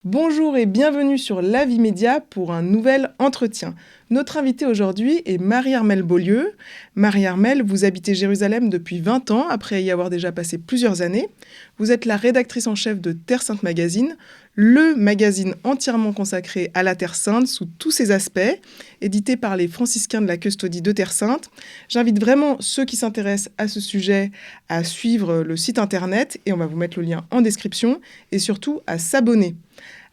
Bonjour et bienvenue sur La Vie Média pour un nouvel entretien. Notre invitée aujourd'hui est Marie-Armelle Beaulieu. Marie-Armelle, vous habitez Jérusalem depuis 20 ans, après y avoir déjà passé plusieurs années. Vous êtes la rédactrice en chef de Terre Sainte Magazine, le magazine entièrement consacré à la Terre Sainte sous tous ses aspects, édité par les franciscains de la Custodie de Terre Sainte. J'invite vraiment ceux qui s'intéressent à ce sujet à suivre le site internet, et on va vous mettre le lien en description, et surtout à s'abonner.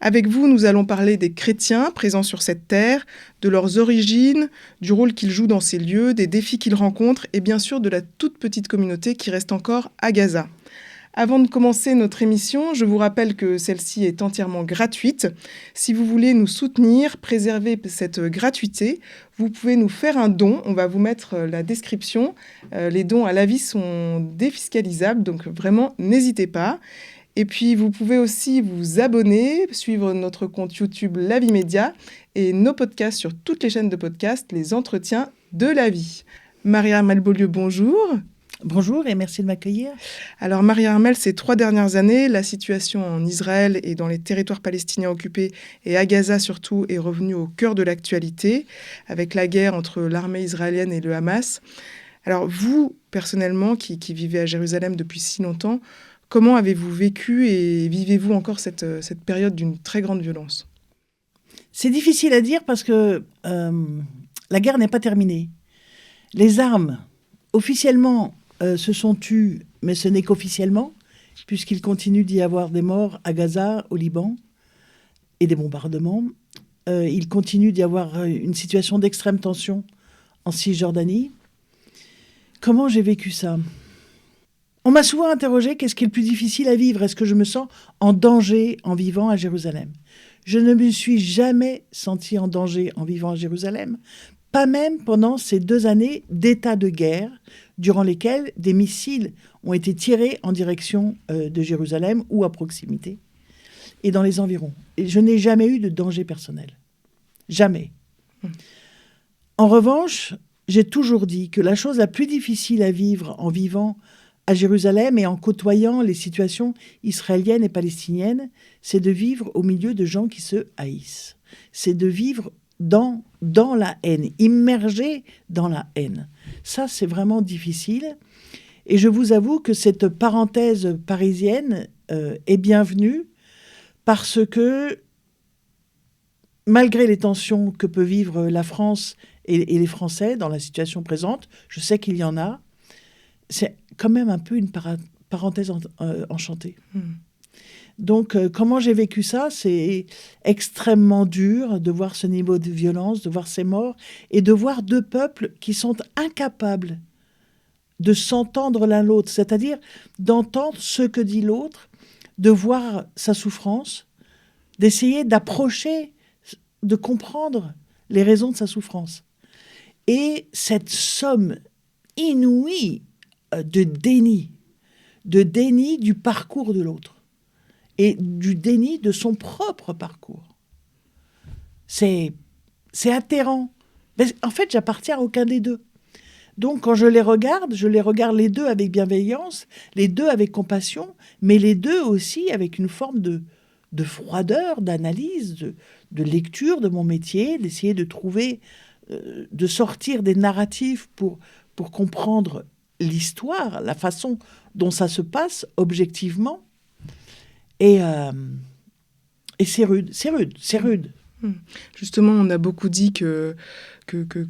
Avec vous, nous allons parler des chrétiens présents sur cette terre, de leurs origines, du rôle qu'ils jouent dans ces lieux, des défis qu'ils rencontrent et bien sûr de la toute petite communauté qui reste encore à Gaza. Avant de commencer notre émission, je vous rappelle que celle-ci est entièrement gratuite. Si vous voulez nous soutenir, préserver cette gratuité, vous pouvez nous faire un don. On va vous mettre la description. Les dons à la vie sont défiscalisables, donc vraiment n'hésitez pas. Et puis, vous pouvez aussi vous abonner, suivre notre compte YouTube La Vie Média et nos podcasts sur toutes les chaînes de podcasts, les entretiens de la vie. Marie-Armelle Beaulieu, bonjour. Bonjour et merci de m'accueillir. Alors, Marie-Armelle, ces 3 dernières années, la situation en Israël et dans les territoires palestiniens occupés et à Gaza surtout est revenue au cœur de l'actualité avec la guerre entre l'armée israélienne et le Hamas. Alors, vous, personnellement, qui vivez à Jérusalem depuis si longtemps, comment avez-vous vécu et vivez-vous encore cette période d'une très grande violence ? C'est difficile à dire parce que la guerre n'est pas terminée. Les armes, officiellement, se sont tues, mais ce n'est qu'officiellement, puisqu'il continue d'y avoir des morts à Gaza, au Liban, et des bombardements. Il continue d'y avoir une situation d'extrême tension en Cisjordanie. Comment j'ai vécu ça ? On m'a souvent interrogé, qu'est-ce qui est le plus difficile à vivre ? Est-ce que je me sens en danger en vivant à Jérusalem ? Je ne me suis jamais sentie en danger en vivant à Jérusalem, pas même pendant ces 2 années d'état de guerre, durant lesquelles des missiles ont été tirés en direction de Jérusalem ou à proximité, et dans les environs. Et je n'ai jamais eu de danger personnel. Jamais. En revanche, j'ai toujours dit que la chose la plus difficile à vivre en vivant à Jérusalem et en côtoyant les situations israéliennes et palestiniennes, c'est de vivre au milieu de gens qui se haïssent. C'est de vivre dans la haine, immergé dans la haine. Ça, c'est vraiment difficile. Et je vous avoue que cette parenthèse parisienne est bienvenue parce que, malgré les tensions que peut vivre la France et les Français dans la situation présente, je sais qu'il y en a, c'est quand même un peu une parenthèse enchantée. Donc, comment j'ai vécu ça ? C'est extrêmement dur de voir ce niveau de violence, de voir ces morts, et de voir 2 peuples qui sont incapables de s'entendre l'un l'autre, c'est-à-dire d'entendre ce que dit l'autre, de voir sa souffrance, d'essayer d'approcher, de comprendre les raisons de sa souffrance. Et cette somme inouïe de déni du parcours de l'autre et du déni de son propre parcours. C'est atterrant. Mais en fait, j'appartiens à aucun des deux. Donc, quand je les regarde les deux avec bienveillance, les deux avec compassion, mais les deux aussi avec une forme de froideur, d'analyse, de lecture de mon métier, d'essayer de trouver, de sortir des narratifs pour comprendre l'histoire, la façon dont ça se passe objectivement. Et c'est rude. Justement, on a beaucoup dit que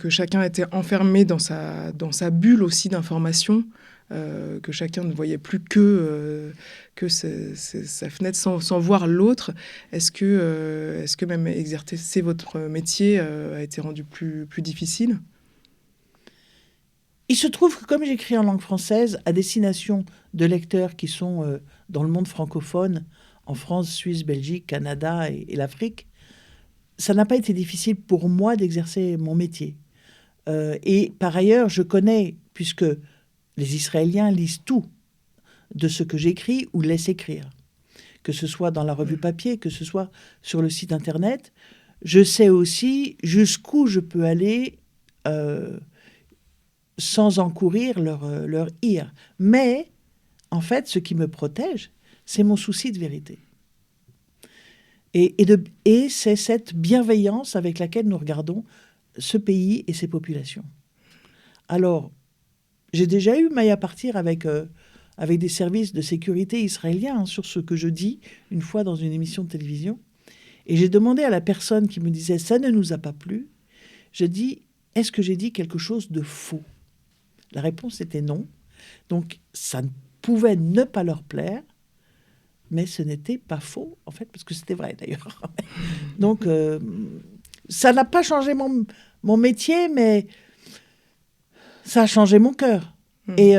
chacun était enfermé dans sa bulle aussi d'information, que chacun ne voyait plus que sa fenêtre sans voir l'autre. Est-ce que même exercer votre métier a été rendu plus difficile ? Il se trouve que comme j'écris en langue française à destination de lecteurs qui sont dans le monde francophone, en France, Suisse, Belgique, Canada et l'Afrique, ça n'a pas été difficile pour moi d'exercer mon métier. Et par ailleurs, je connais, puisque les Israéliens lisent tout de ce que j'écris ou laissent écrire, que ce soit dans la revue papier, que ce soit sur le site internet, je sais aussi jusqu'où je peux aller sans encourir leur ire. Mais, en fait, ce qui me protège, c'est mon souci de vérité. Et c'est cette bienveillance avec laquelle nous regardons ce pays et ses populations. Alors, j'ai déjà eu maille à partir avec des services de sécurité israéliens sur ce que je dis une fois dans une émission de télévision. Et j'ai demandé à la personne qui me disait « ça ne nous a pas plu », je dis « est-ce que j'ai dit quelque chose de faux ?» La réponse était non. Donc, ça ne pouvait ne pas leur plaire, mais ce n'était pas faux, en fait, parce que c'était vrai, d'ailleurs. Donc, ça n'a pas changé mon métier, mais ça a changé mon cœur. Et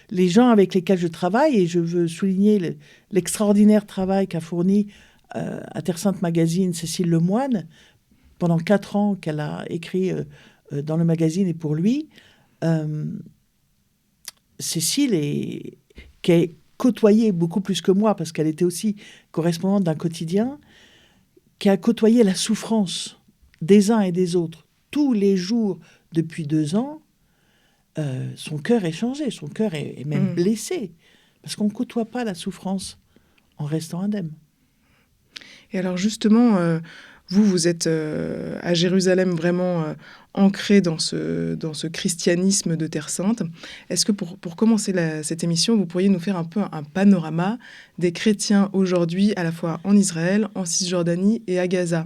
les gens avec lesquels je travaille, et je veux souligner l'extraordinaire travail qu'a fourni à Terre Sainte Magazine Cécile Lemoine, pendant 4 ans qu'elle a écrit dans le magazine et pour lui. Cécile, qui a côtoyé beaucoup plus que moi, parce qu'elle était aussi correspondante d'un quotidien, qui a côtoyé la souffrance des uns et des autres tous les jours depuis 2 ans, son cœur est changé, son cœur est même blessé, parce qu'on ne côtoie pas la souffrance en restant indemne. Et alors justement, vous êtes à Jérusalem vraiment ancré dans ce christianisme de Terre Sainte. Est-ce que pour commencer cette émission, vous pourriez nous faire un peu un panorama des chrétiens aujourd'hui, à la fois en Israël, en Cisjordanie et à Gaza?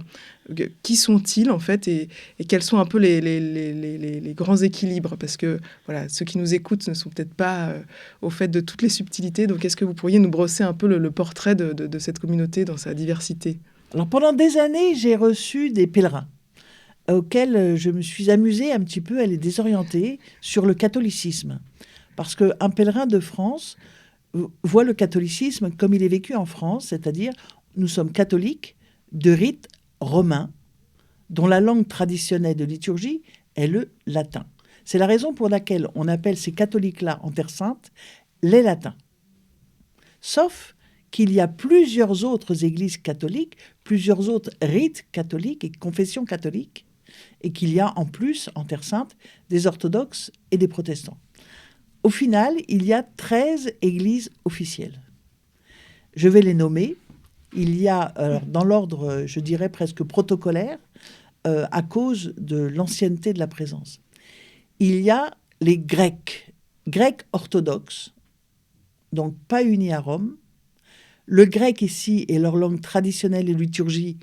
Qui sont-ils en fait et quels sont un peu les grands équilibres? Parce que voilà, ceux qui nous écoutent ne sont peut-être pas au fait de toutes les subtilités. Donc est-ce que vous pourriez nous brosser un peu le portrait de cette communauté dans sa diversité? Alors pendant des années, j'ai reçu des pèlerins auxquels je me suis amusée un petit peu à les désorienter sur le catholicisme. Parce qu'un pèlerin de France voit le catholicisme comme il est vécu en France, c'est-à-dire nous sommes catholiques de rite romain, dont la langue traditionnelle de liturgie est le latin. C'est la raison pour laquelle on appelle ces catholiques-là en Terre Sainte les latins. Sauf qu'il y a plusieurs autres églises catholiques, plusieurs autres rites catholiques et confessions catholiques, et qu'il y a en plus, en Terre Sainte, des orthodoxes et des protestants. Au final, il y a 13 églises officielles. Je vais les nommer. Il y a, dans l'ordre, je dirais presque protocolaire, à cause de l'ancienneté de la présence. Il y a les Grecs orthodoxes, donc pas unis à Rome. Le grec ici est leur langue traditionnelle et liturgie,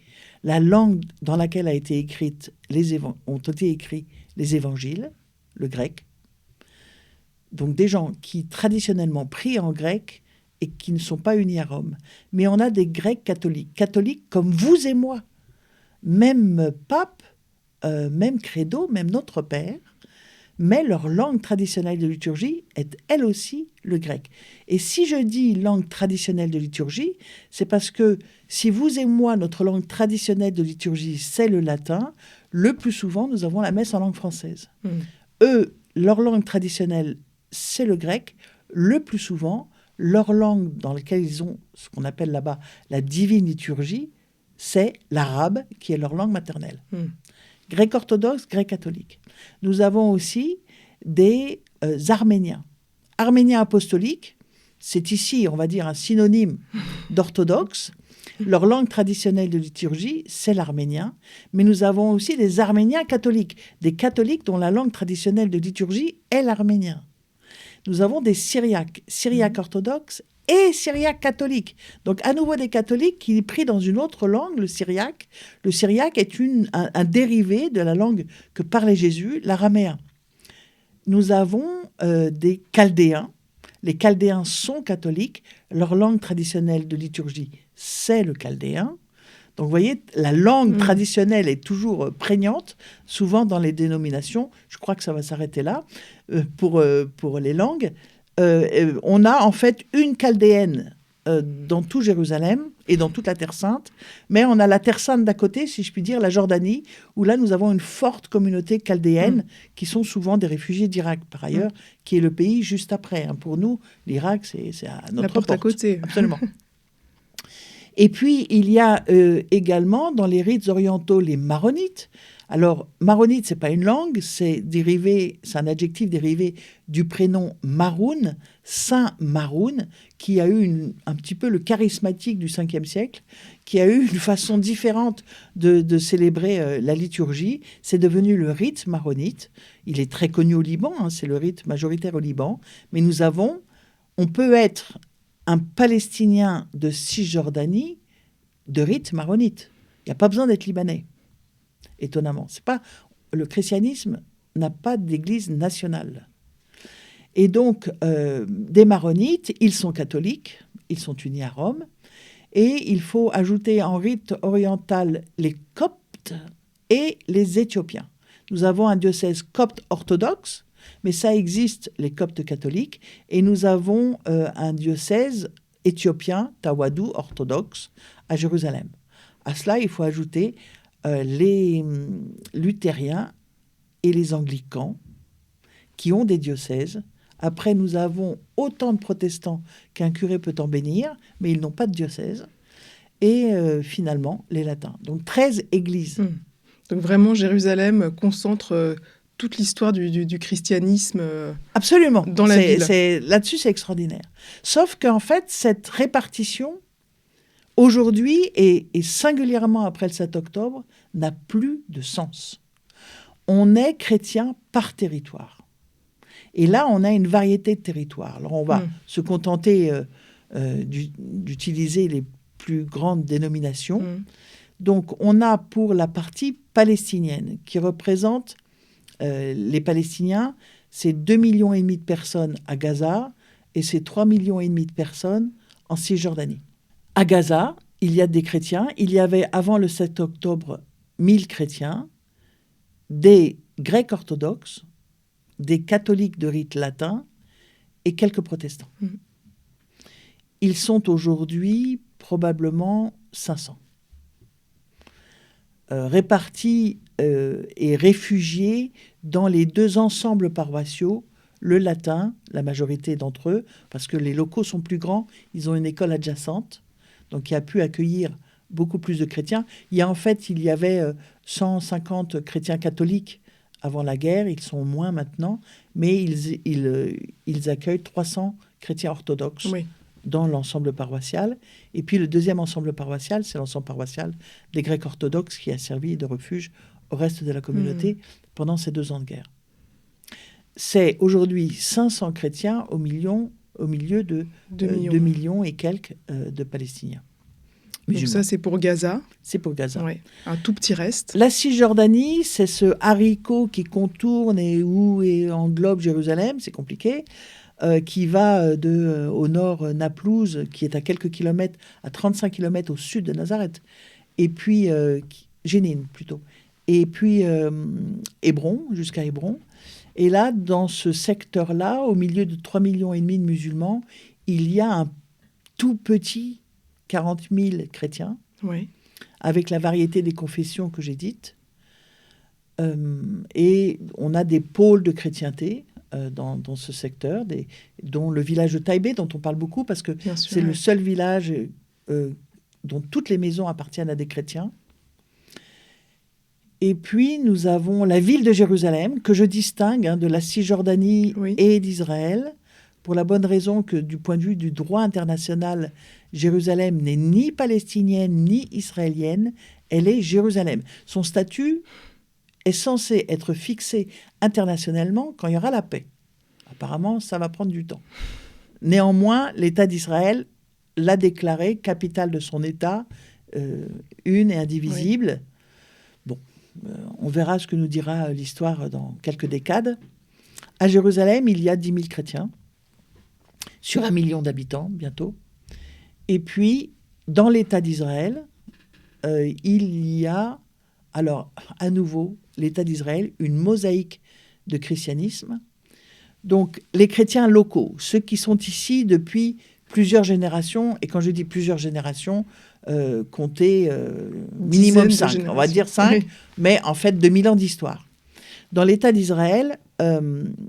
la langue dans laquelle ont été écrits les évangiles, le grec. Donc des gens qui traditionnellement prient en grec et qui ne sont pas unis à Rome. Mais on a des Grecs catholiques comme vous et moi. Même pape, même credo, même notre Père, mais leur langue traditionnelle de liturgie est elle aussi le grec. Et si je dis langue traditionnelle de liturgie, c'est parce que si vous et moi, notre langue traditionnelle de liturgie, c'est le latin, le plus souvent, nous avons la messe en langue française. Eux, leur langue traditionnelle, c'est le grec. Le plus souvent, leur langue dans laquelle ils ont ce qu'on appelle là-bas la divine liturgie, c'est l'arabe, qui est leur langue maternelle. Grec orthodoxe, grec catholique. Nous avons aussi des Arméniens. Arméniens apostoliques, c'est ici, on va dire, un synonyme d'orthodoxe. Leur langue traditionnelle de liturgie, c'est l'arménien. Mais nous avons aussi des Arméniens catholiques, des catholiques dont la langue traditionnelle de liturgie est l'arménien. Nous avons des Syriaques orthodoxes et Syriaques catholiques. Donc, à nouveau, des catholiques qui prient dans une autre langue, le syriaque. Le syriaque est un dérivé de la langue que parlait Jésus, l'araméen. Nous avons des Chaldéens. Les Chaldéens sont catholiques. Leur langue traditionnelle de liturgie, c'est le chaldéen. Donc, vous voyez, la langue traditionnelle est toujours prégnante, souvent dans les dénominations. Je crois que ça va s'arrêter là pour les langues. On a en fait une chaldéenne dans tout Jérusalem et dans toute la Terre Sainte, mais on a la Terre Sainte d'à côté, si je puis dire, la Jordanie, où là nous avons une forte communauté chaldéenne qui sont souvent des réfugiés d'Irak, par ailleurs, qui est le pays juste après. Pour nous, l'Irak, c'est à notre porte. À côté. Absolument. Et puis, il y a également, dans les rites orientaux, les maronites. Alors, maronite, c'est pas une langue, c'est un adjectif dérivé du prénom Maroun, Saint Maroun, qui a eu un petit peu le charismatique du 5e siècle, qui a eu une façon différente de célébrer la liturgie. C'est devenu le rite maronite. Il est très connu au Liban, hein, c'est le rite majoritaire au Liban. Mais on peut être un Palestinien de Cisjordanie de rite maronite. Il n'y a pas besoin d'être libanais. Étonnamment. Le christianisme n'a pas d'église nationale. Et donc, des maronites, ils sont catholiques, ils sont unis à Rome, et il faut ajouter en rite oriental les coptes et les éthiopiens. Nous avons un diocèse copte orthodoxe, mais ça existe, les coptes catholiques, et nous avons un diocèse éthiopien, Tawadou, orthodoxe, à Jérusalem. À cela, il faut ajouter les luthériens et les anglicans qui ont des diocèses. Après, nous avons autant de protestants qu'un curé peut en bénir, mais ils n'ont pas de diocèse. Et finalement, les latins. Donc 13 églises. Donc vraiment, Jérusalem concentre toute l'histoire du christianisme Absolument. Dans la ville. Là-dessus, c'est extraordinaire. Sauf qu'en fait, cette répartition, aujourd'hui, et singulièrement après le 7 octobre, n'a plus de sens. On est chrétien par territoire. Et là, on a une variété de territoires. Alors, on va se contenter d'utiliser les plus grandes dénominations. Donc, on a pour la partie palestinienne, qui représente les Palestiniens, c'est 2,5 millions de personnes à Gaza et c'est 3,5 millions de personnes en Cisjordanie. À Gaza, il y a des chrétiens. Il y avait, avant le 7 octobre, 1000 chrétiens, des grecs orthodoxes, des catholiques de rite latin et quelques protestants. Ils sont aujourd'hui probablement 500. Répartis et réfugiés dans les 2 ensembles paroissiaux, le latin, la majorité d'entre eux, parce que les locaux sont plus grands, ils ont une école adjacente, donc qui a pu accueillir beaucoup plus de chrétiens. Il y avait 150 chrétiens catholiques avant la guerre, ils sont moins maintenant, mais ils accueillent 300 chrétiens orthodoxes dans l'ensemble paroissial. Et puis le deuxième ensemble paroissial, c'est l'ensemble paroissial des Grecs orthodoxes qui a servi de refuge au reste de la communauté pendant ces 2 ans de guerre. C'est aujourd'hui 500 chrétiens au milieu de 2 millions et quelques de Palestiniens. Donc ça, c'est pour Gaza. C'est pour Gaza. Ouais. Un tout petit reste. La Cisjordanie, c'est ce haricot qui contourne et englobe Jérusalem, c'est compliqué, qui va au nord Naplouse, qui est à quelques kilomètres, à 35 kilomètres au sud de Nazareth, et puis Jénine plutôt, et puis Hébron, jusqu'à Hébron. Et là, dans ce secteur-là, au milieu de 3,5 millions de musulmans, il y a un tout petit 40 000 chrétiens, avec la variété des confessions que j'ai dites. Et on a des pôles de chrétienté dans ce secteur, dont le village de Taïbé, dont on parle beaucoup, parce que c'est le seul village dont toutes les maisons appartiennent à des chrétiens. Et puis, nous avons la ville de Jérusalem, que je distingue de la Cisjordanie et d'Israël, pour la bonne raison que, du point de vue du droit international, Jérusalem n'est ni palestinienne ni israélienne, elle est Jérusalem. Son statut est censé être fixé internationalement quand il y aura la paix. Apparemment, ça va prendre du temps. Néanmoins, l'État d'Israël l'a déclarée capitale de son État, une et indivisible. On verra ce que nous dira l'histoire dans quelques décades. À Jérusalem, il y a 10 000 chrétiens, sur 1 million d'habitants bientôt. Et puis, dans l'État d'Israël, il y a, alors, à nouveau, l'État d'Israël, une mosaïque de christianisme. Donc, les chrétiens locaux, ceux qui sont ici depuis plusieurs générations, et quand je dis plusieurs générations, comptez minimum 5, on va dire 5, mais en fait 2000 ans d'histoire. Dans l'État d'Israël,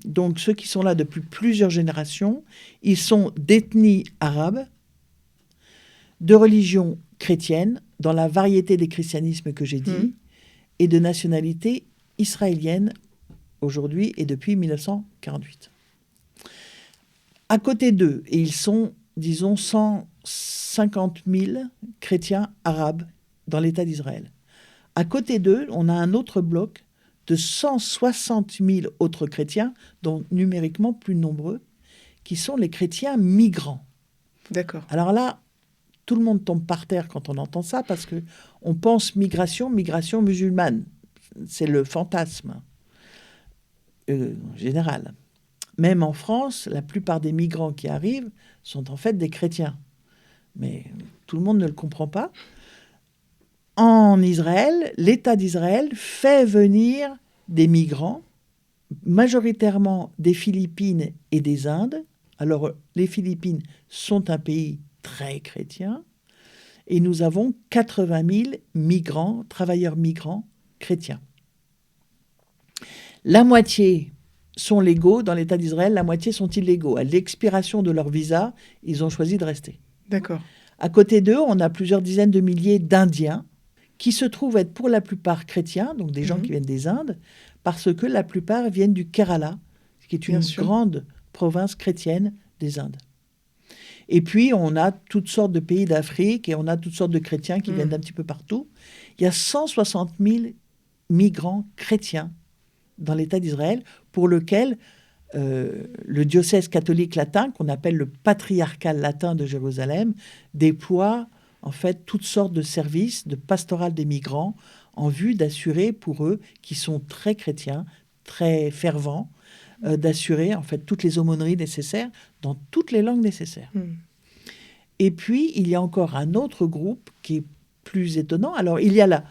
donc ceux qui sont là depuis plusieurs générations, ils sont d'ethnie arabe, de religion chrétienne, dans la variété des christianismes que j'ai dit, et de nationalité israélienne aujourd'hui et depuis 1948. À côté d'eux, et ils sont, disons, 150 000 chrétiens arabes dans l'État d'Israël. À côté d'eux, on a un autre bloc de 160 000 autres chrétiens, dont numériquement plus nombreux, qui sont les chrétiens migrants. D'accord. Alors là, tout le monde tombe par terre quand on entend ça, parce qu'on pense migration musulmane. C'est le fantasme général. Même en France, la plupart des migrants qui arrivent sont en fait des chrétiens. Mais tout le monde ne le comprend pas. En Israël, l'État d'Israël fait venir des migrants, majoritairement des Philippines et des Indes. Alors, les Philippines sont un pays très chrétien, et nous avons 80 000 migrants, travailleurs migrants chrétiens. La moitié sont légaux dans l'État d'Israël, la moitié sont illégaux. À l'expiration de leur visa, ils ont choisi de rester. D'accord. À côté d'eux, on a plusieurs dizaines de milliers d'Indiens qui se trouvent être pour la plupart chrétiens, donc des gens qui viennent des Indes, parce que la plupart viennent du Kerala, qui est une grande province chrétienne des Indes. Et puis, on a toutes sortes de pays d'Afrique et on a toutes sortes de chrétiens qui viennent d'un petit peu partout. Il y a 160 000 migrants chrétiens dans l'État d'Israël, pour lequel le diocèse catholique latin, qu'on appelle le patriarcat latin de Jérusalem, déploie en fait toutes sortes de services de pastoral des migrants en vue d'assurer pour eux, qui sont très chrétiens, très fervents, d'assurer en fait toutes les aumôneries nécessaires dans toutes les langues nécessaires. Et puis, il y a encore un autre groupe qui est plus étonnant. Alors, il y a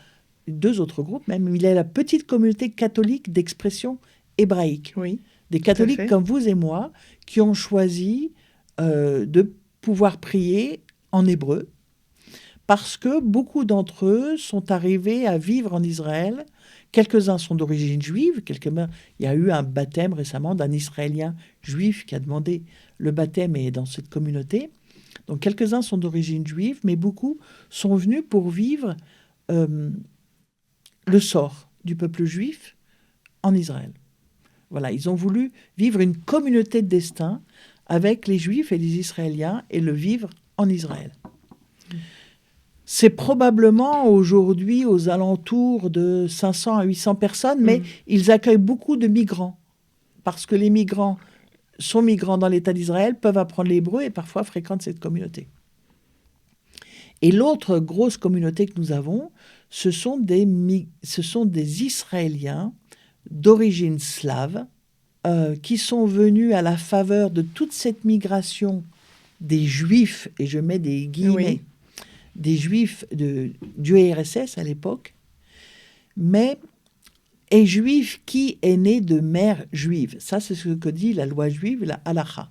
deux autres groupes même. Il y a la petite communauté catholique d'expression hébraïque. Oui, des catholiques comme vous et moi qui ont choisi de pouvoir prier en hébreu parce que beaucoup d'entre eux sont arrivés à vivre en Israël. Quelques-uns sont d'origine juive. Il y a eu un baptême récemment d'un Israélien juif qui a demandé le baptême et est dans cette communauté. Donc quelques-uns sont d'origine juive, mais beaucoup sont venus pour vivre le sort du peuple juif en Israël. Voilà, ils ont voulu vivre une communauté de destin avec les Juifs et les Israéliens et le vivre en Israël. C'est probablement aujourd'hui aux alentours de 500 à 800 personnes, mais ils accueillent beaucoup de migrants parce que les migrants sont migrants dans l'État d'Israël, peuvent apprendre l'hébreu et parfois fréquentent cette communauté. Et l'autre grosse communauté que nous avons, ce sont des Israéliens d'origine slave qui sont venus à la faveur de toute cette migration des Juifs, et je mets des guillemets, des Juifs du URSS à l'époque, mais est juif qui est né de mère juive. Ça, c'est ce que dit la loi juive, la halakha.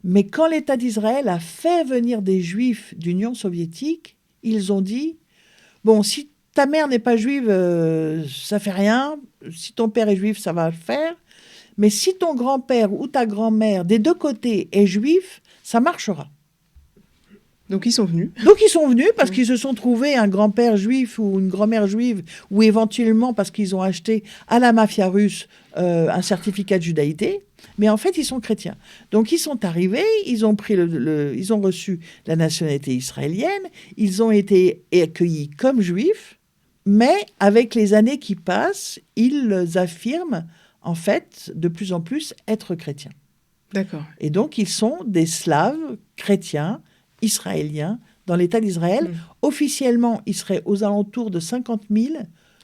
Mais quand l'État d'Israël a fait venir des Juifs d'Union soviétique, ils ont dit, bon, si ta mère n'est pas juive, ça fait rien. Si ton père est juif, ça va le faire. Mais si ton grand-père ou ta grand-mère, des deux côtés, est juif, ça marchera. Donc ils sont venus. Parce qu'ils se sont trouvés un grand-père juif ou une grand-mère juive, ou éventuellement parce qu'ils ont acheté à la mafia russe un certificat de judaïté. Mais en fait, ils sont chrétiens. Donc ils sont arrivés, ils ont reçu la nationalité israélienne, ils ont été accueillis comme juifs. Mais avec les années qui passent, ils affirment, en fait, de plus en plus être chrétiens. D'accord. Et donc, ils sont des Slaves chrétiens, israéliens, dans l'État d'Israël. Officiellement, ils seraient aux alentours de 50 000.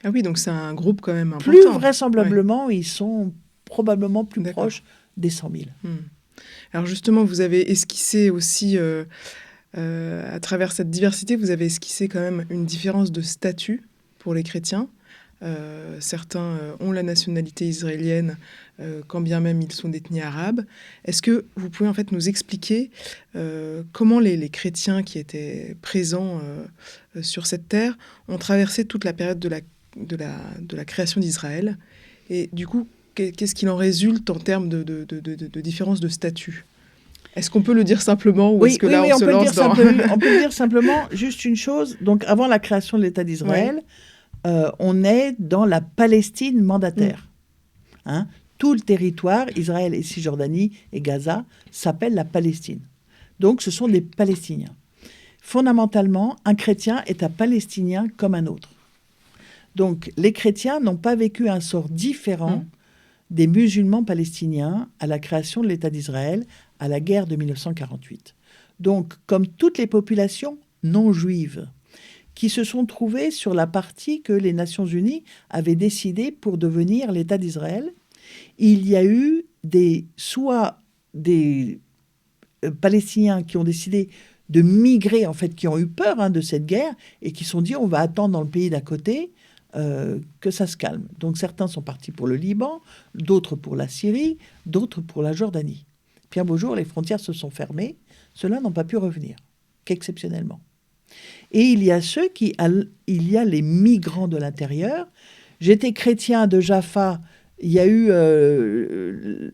Ah oui, donc c'est un groupe quand même important. Plus vraisemblablement, ils sont probablement plus proches des 100 000. Alors justement, vous avez esquissé aussi, à travers cette diversité, vous avez esquissé quand même une différence de statut pour les chrétiens. Certains ont la nationalité israélienne, quand bien même ils sont d'ethnie arabe. Est-ce que vous pouvez en fait nous expliquer comment les chrétiens qui étaient présents sur cette terre ont traversé toute la période de la création d'Israël, et du coup, qu'est-ce qu'il en résulte en termes de différence de statut ? Est-ce qu'on peut le dire simplement, ou est-ce que là on se lance dans... On peut le dire simplement, juste une chose. Donc avant la création de l'État d'Israël, on est dans la Palestine mandataire. Hein. Tout le territoire, Israël et Cisjordanie et Gaza, s'appelle la Palestine. Donc, ce sont des Palestiniens. Fondamentalement, un chrétien est un Palestinien comme un autre. Donc, les chrétiens n'ont pas vécu un sort différent des musulmans palestiniens à la création de l'État d'Israël, à la guerre de 1948. Donc, comme toutes les populations non juives qui se sont trouvées sur la partie que les Nations Unies avaient décidé pour devenir l'État d'Israël, il y a eu soit des Palestiniens qui ont décidé de migrer, en fait, qui ont eu peur de cette guerre et qui se sont dit on va attendre dans le pays d'à côté que ça se calme. Donc certains sont partis pour le Liban, d'autres pour la Syrie, d'autres pour la Jordanie. Puis un beau jour, les frontières se sont fermées, ceux-là n'ont pas pu revenir, qu'exceptionnellement. Et il y a il y a les migrants de l'intérieur. J'étais chrétien de Jaffa, il y a eu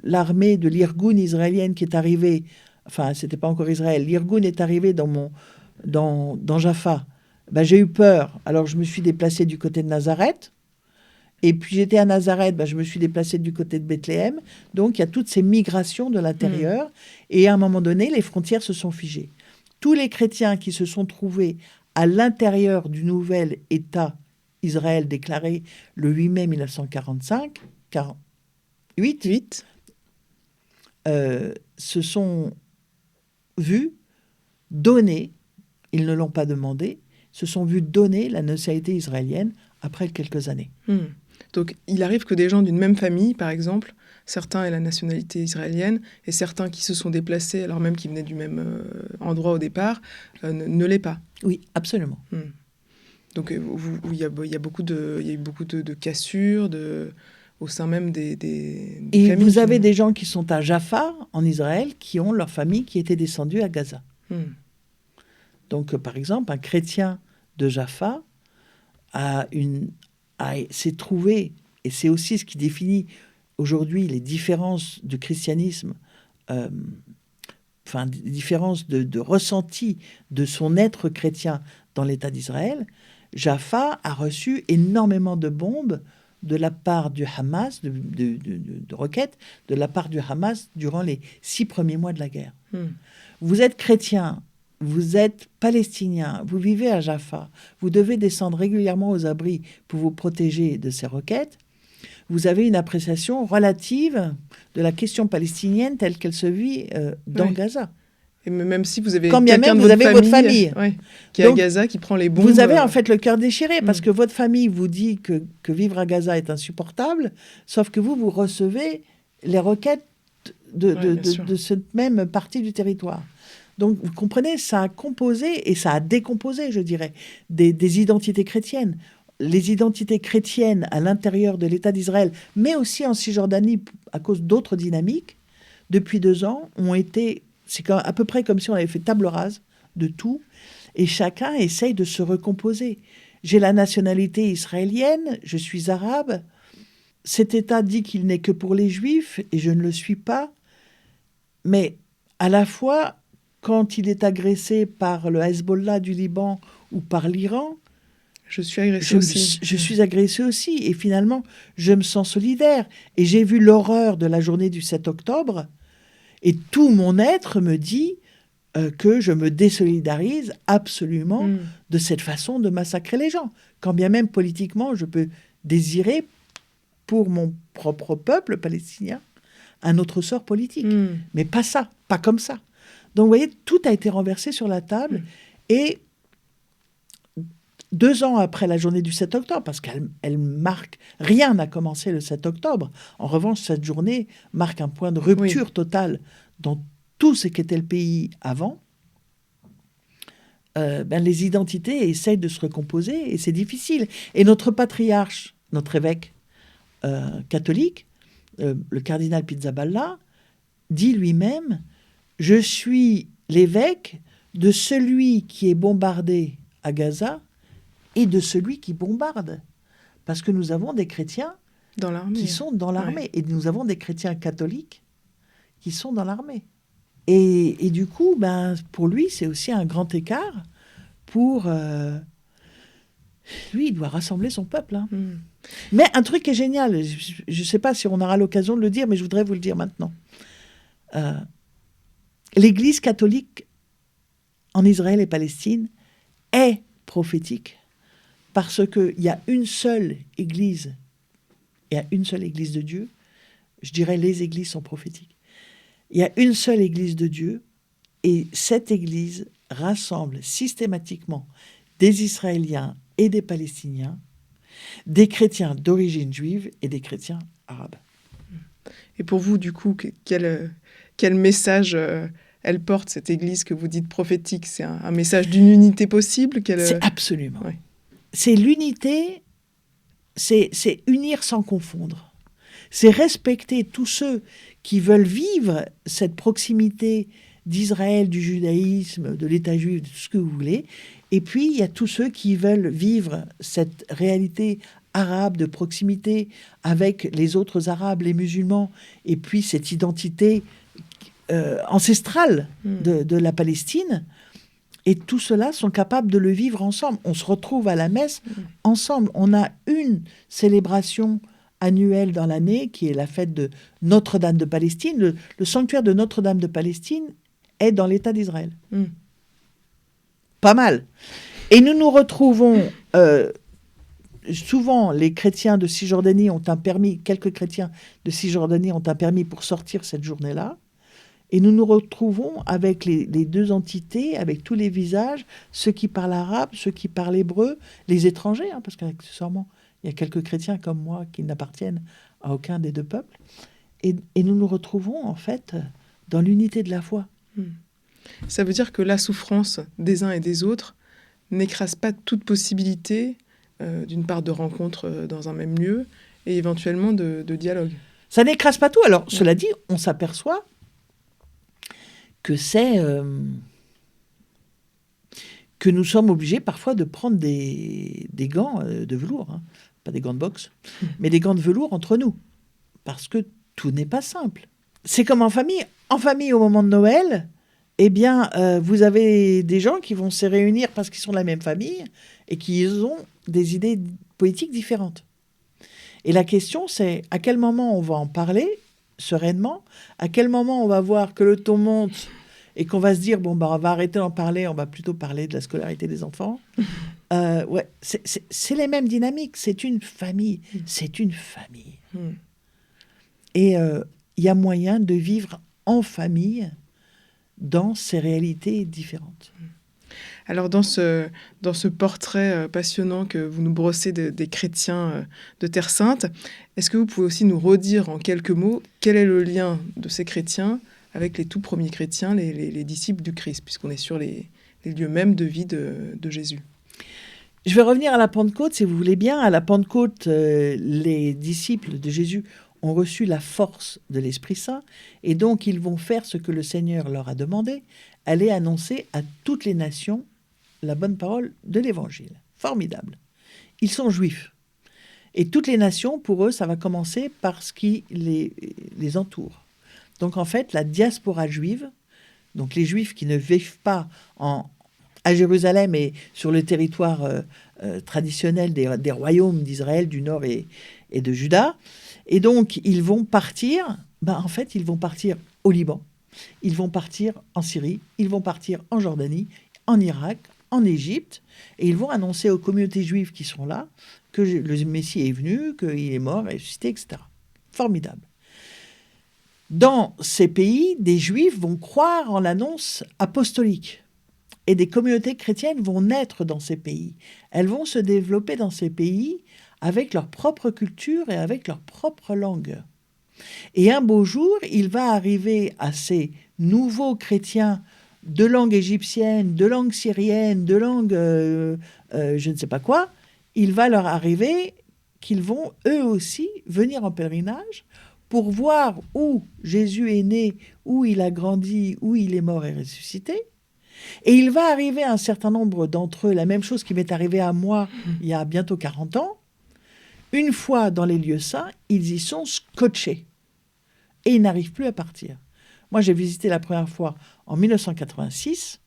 l'armée de l'Irgun israélienne qui est arrivée, enfin c'était pas encore Israël, l'Irgun est arrivé dans Jaffa. Ben, j'ai eu peur, alors je me suis déplacé du côté de Nazareth, et puis j'étais à Nazareth, ben, je me suis déplacé du côté de Bethléem, donc il y a toutes ces migrations de l'intérieur, et à un moment donné, les frontières se sont figées. Tous les chrétiens qui se sont trouvés à l'intérieur du nouvel État Israël déclaré le 8 mai 1945, 48, se sont vus donner, ils ne l'ont pas demandé, se sont vus donner la nationalité israélienne après quelques années. Donc, il arrive que des gens d'une même famille, par exemple, certains aient la nationalité israélienne et certains qui se sont déplacés, alors même qu'ils venaient du même endroit au départ, ne l'aient pas. Oui, absolument. Donc, il y a eu beaucoup de cassures au sein même des et familles. Vous avez des gens qui sont à Jaffa, en Israël, qui ont leur famille qui était descendue à Gaza. Donc, par exemple, un chrétien de Jaffa s'est trouvé, et c'est aussi ce qui définit aujourd'hui les différences de christianisme, des différences de ressenti de son être chrétien dans l'État d'Israël. Jaffa a reçu énormément de bombes de la part du Hamas, de roquettes, de la part du Hamas durant les 6 premiers mois de la guerre. Vous êtes chrétien, vous êtes palestinien, vous vivez à Jaffa, vous devez descendre régulièrement aux abris pour vous protéger de ces roquettes. Vous avez une appréciation relative de la question palestinienne telle qu'elle se vit dans Gaza. Et même si vous avez votre famille qui est à Gaza, qui prend les bombes... Vous avez en fait le cœur déchiré parce que votre famille vous dit que vivre à Gaza est insupportable, sauf que vous recevez les roquettes de cette même partie du territoire. Donc, vous comprenez, ça a composé et ça a décomposé, je dirais, des identités chrétiennes. Les identités chrétiennes à l'intérieur de l'État d'Israël, mais aussi en Cisjordanie, à cause d'autres dynamiques, depuis 2 ans, ont été... C'est à peu près comme si on avait fait table rase de tout, et chacun essaye de se recomposer. J'ai la nationalité israélienne, je suis arabe. Cet État dit qu'il n'est que pour les Juifs, et je ne le suis pas. Mais à la fois... quand il est agressé par le Hezbollah du Liban ou par l'Iran, je suis agressé aussi. Je suis agressé aussi. Et finalement, je me sens solidaire. Et j'ai vu l'horreur de la journée du 7 octobre. Et tout mon être me dit que je me désolidarise absolument de cette façon de massacrer les gens. Quand bien même politiquement, je peux désirer pour mon propre peuple palestinien un autre sort politique. Mais pas ça, pas comme ça. Donc, vous voyez, tout a été renversé sur la table. Et 2 ans après la journée du 7 octobre, parce qu'elle marque... Rien n'a commencé le 7 octobre. En revanche, cette journée marque un point de rupture totale dans tout ce qu'était le pays avant. Les identités essayent de se recomposer et c'est difficile. Et notre patriarche, notre évêque catholique, le cardinal Pizzaballa, dit lui-même... Je suis l'évêque de celui qui est bombardé à Gaza et de celui qui bombarde. Parce que nous avons des chrétiens qui sont dans l'armée. Et nous avons des chrétiens catholiques qui sont dans l'armée. Et du coup, pour lui, c'est aussi un grand écart pour lui, il doit rassembler son peuple. Hein. Mm. Mais un truc qui est génial, je ne sais pas si on aura l'occasion de le dire, mais je voudrais vous le dire maintenant. L'Église catholique en Israël et Palestine est prophétique parce qu'il y a une seule Église, il y a une seule Église de Dieu. Je dirais les Églises sont prophétiques. Il y a une seule Église de Dieu et cette Église rassemble systématiquement des Israéliens et des Palestiniens, des chrétiens d'origine juive et des chrétiens arabes. Et pour vous, du coup, quel message elle porte, cette Église que vous dites prophétique? C'est un message d'une unité possible? C'est absolument. Ouais. C'est l'unité, c'est unir sans confondre. C'est respecter tous ceux qui veulent vivre cette proximité d'Israël, du judaïsme, de l'État juif, de tout ce que vous voulez. Et puis, il y a tous ceux qui veulent vivre cette réalité arabe de proximité avec les autres arabes, les musulmans, et puis cette identité ancestrale de la Palestine. Et tout cela sont capables de le vivre ensemble. On se retrouve à la messe ensemble. On a une célébration annuelle dans l'année qui est la fête de Notre-Dame de Palestine. Le sanctuaire de Notre-Dame de Palestine est dans l'État d'Israël. Pas mal. Et nous nous retrouvons... souvent, les chrétiens de Cisjordanie ont un permis, quelques chrétiens de Cisjordanie ont un permis pour sortir cette journée-là. Et nous nous retrouvons avec les deux entités, avec tous les visages, ceux qui parlent arabe, ceux qui parlent hébreu, les étrangers, hein, parce qu'accessoirement, il y a quelques chrétiens comme moi qui n'appartiennent à aucun des deux peuples. Et nous nous retrouvons, en fait, dans l'unité de la foi. Ça veut dire que la souffrance des uns et des autres n'écrase pas toute possibilité, d'une part, de rencontre dans un même lieu et éventuellement de dialogue. Ça n'écrase pas tout. Alors, cela dit, on s'aperçoit que c'est... que nous sommes obligés parfois de prendre des gants de velours, hein. Pas des gants de boxe, mais des gants de velours entre nous. Parce que tout n'est pas simple. C'est comme en famille. En famille, au moment de Noël, eh bien, vous avez des gens qui vont se réunir parce qu'ils sont de la même famille et qui ont des idées politiques différentes. Et la question, c'est à quel moment on va en parler sereinement, à quel moment on va voir que le ton monte et qu'on va se dire, bon, bah, on va arrêter d'en parler, on va plutôt parler de la scolarité des enfants. Ouais, c'est les mêmes dynamiques, c'est une famille, c'est une famille. Et il y a moyen de vivre en famille dans ces réalités différentes. Alors dans ce portrait passionnant que vous nous brossez des chrétiens de Terre Sainte, est-ce que vous pouvez aussi nous redire en quelques mots quel est le lien de ces chrétiens avec les tout premiers chrétiens, les disciples du Christ, puisqu'on est sur les lieux mêmes de vie de Jésus? Je vais revenir à la Pentecôte, si vous voulez bien. À la Pentecôte, les disciples de Jésus ont reçu la force de l'Esprit Saint, et donc ils vont faire ce que le Seigneur leur a demandé, aller annoncer à toutes les nations la bonne parole de l'Évangile. Formidable. Ils sont juifs. Et toutes les nations, pour eux, ça va commencer par ce qui les entoure. Donc en fait, la diaspora juive, donc les juifs qui ne vivent pas à Jérusalem et sur le territoire traditionnel des royaumes d'Israël, du Nord et de Juda, et donc ils vont partir, en fait, ils vont partir au Liban, ils vont partir en Syrie, ils vont partir en Jordanie, en Irak, en Égypte, et ils vont annoncer aux communautés juives qui sont là que le Messie est venu, qu'il est mort, ressuscité, etc. Formidable. Dans ces pays, des Juifs vont croire en l'annonce apostolique. Et des communautés chrétiennes vont naître dans ces pays. Elles vont se développer dans ces pays avec leur propre culture et avec leur propre langue. Et un beau jour, il va arriver à ces nouveaux chrétiens de langue égyptienne, de langue syrienne, de langue je ne sais pas quoi, il va leur arriver qu'ils vont eux aussi venir en pèlerinage pour voir où Jésus est né, où il a grandi, où il est mort et ressuscité. Et il va arriver à un certain nombre d'entre eux, la même chose qui m'est arrivée à moi il y a bientôt 40 ans. Une fois dans les lieux saints, ils y sont scotchés. Et ils n'arrivent plus à partir. Moi, j'ai visité la première fois en 1986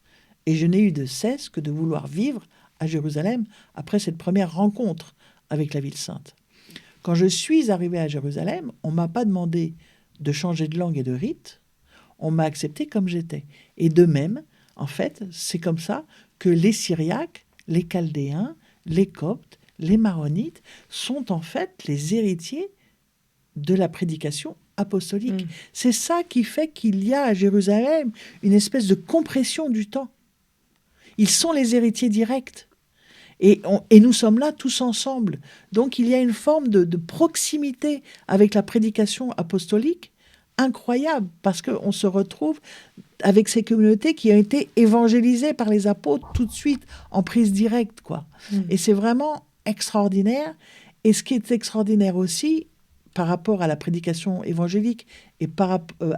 et je n'ai eu de cesse que de vouloir vivre à Jérusalem après cette première rencontre avec la ville sainte. Quand je suis arrivée à Jérusalem, on ne m'a pas demandé de changer de langue et de rite, on m'a accepté comme j'étais. Et de même, en fait, c'est comme ça que les Syriaques, les Chaldéens, les Coptes, les Maronites sont en fait les héritiers de la prédication apostolique. C'est ça qui fait qu'il y a à Jérusalem une espèce de compression du temps. Ils sont les héritiers directs. Et nous sommes là tous ensemble. Donc il y a une forme de proximité avec la prédication apostolique incroyable, parce qu'on se retrouve avec ces communautés qui ont été évangélisées par les apôtres tout de suite, en prise directe, quoi. Et c'est vraiment extraordinaire. Et ce qui est extraordinaire aussi, par rapport à la prédication évangélique et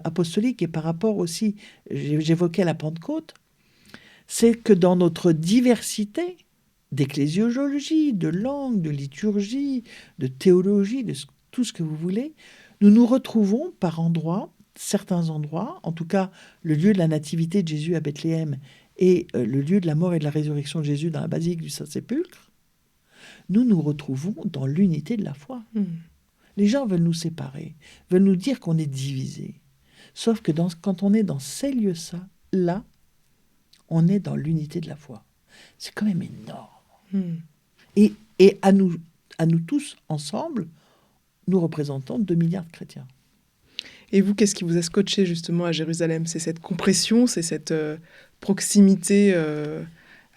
apostolique, et par rapport aussi, j'évoquais la Pentecôte, c'est que dans notre diversité d'ecclésiologie, de langue, de liturgie, de théologie, de tout ce que vous voulez, nous nous retrouvons par endroits, certains endroits, en tout cas le lieu de la nativité de Jésus à Bethléem et le lieu de la mort et de la résurrection de Jésus dans la basilique du Saint-Sépulcre, nous nous retrouvons dans l'unité de la foi. Les gens veulent nous séparer, veulent nous dire qu'on est divisés. Sauf que quand on est dans ces lieux-là, on est dans l'unité de la foi. C'est quand même énorme. Et à nous tous, ensemble, nous représentons 2 milliards de chrétiens. Et vous, qu'est-ce qui vous a scotché justement à Jérusalem? C'est cette compression, c'est cette proximité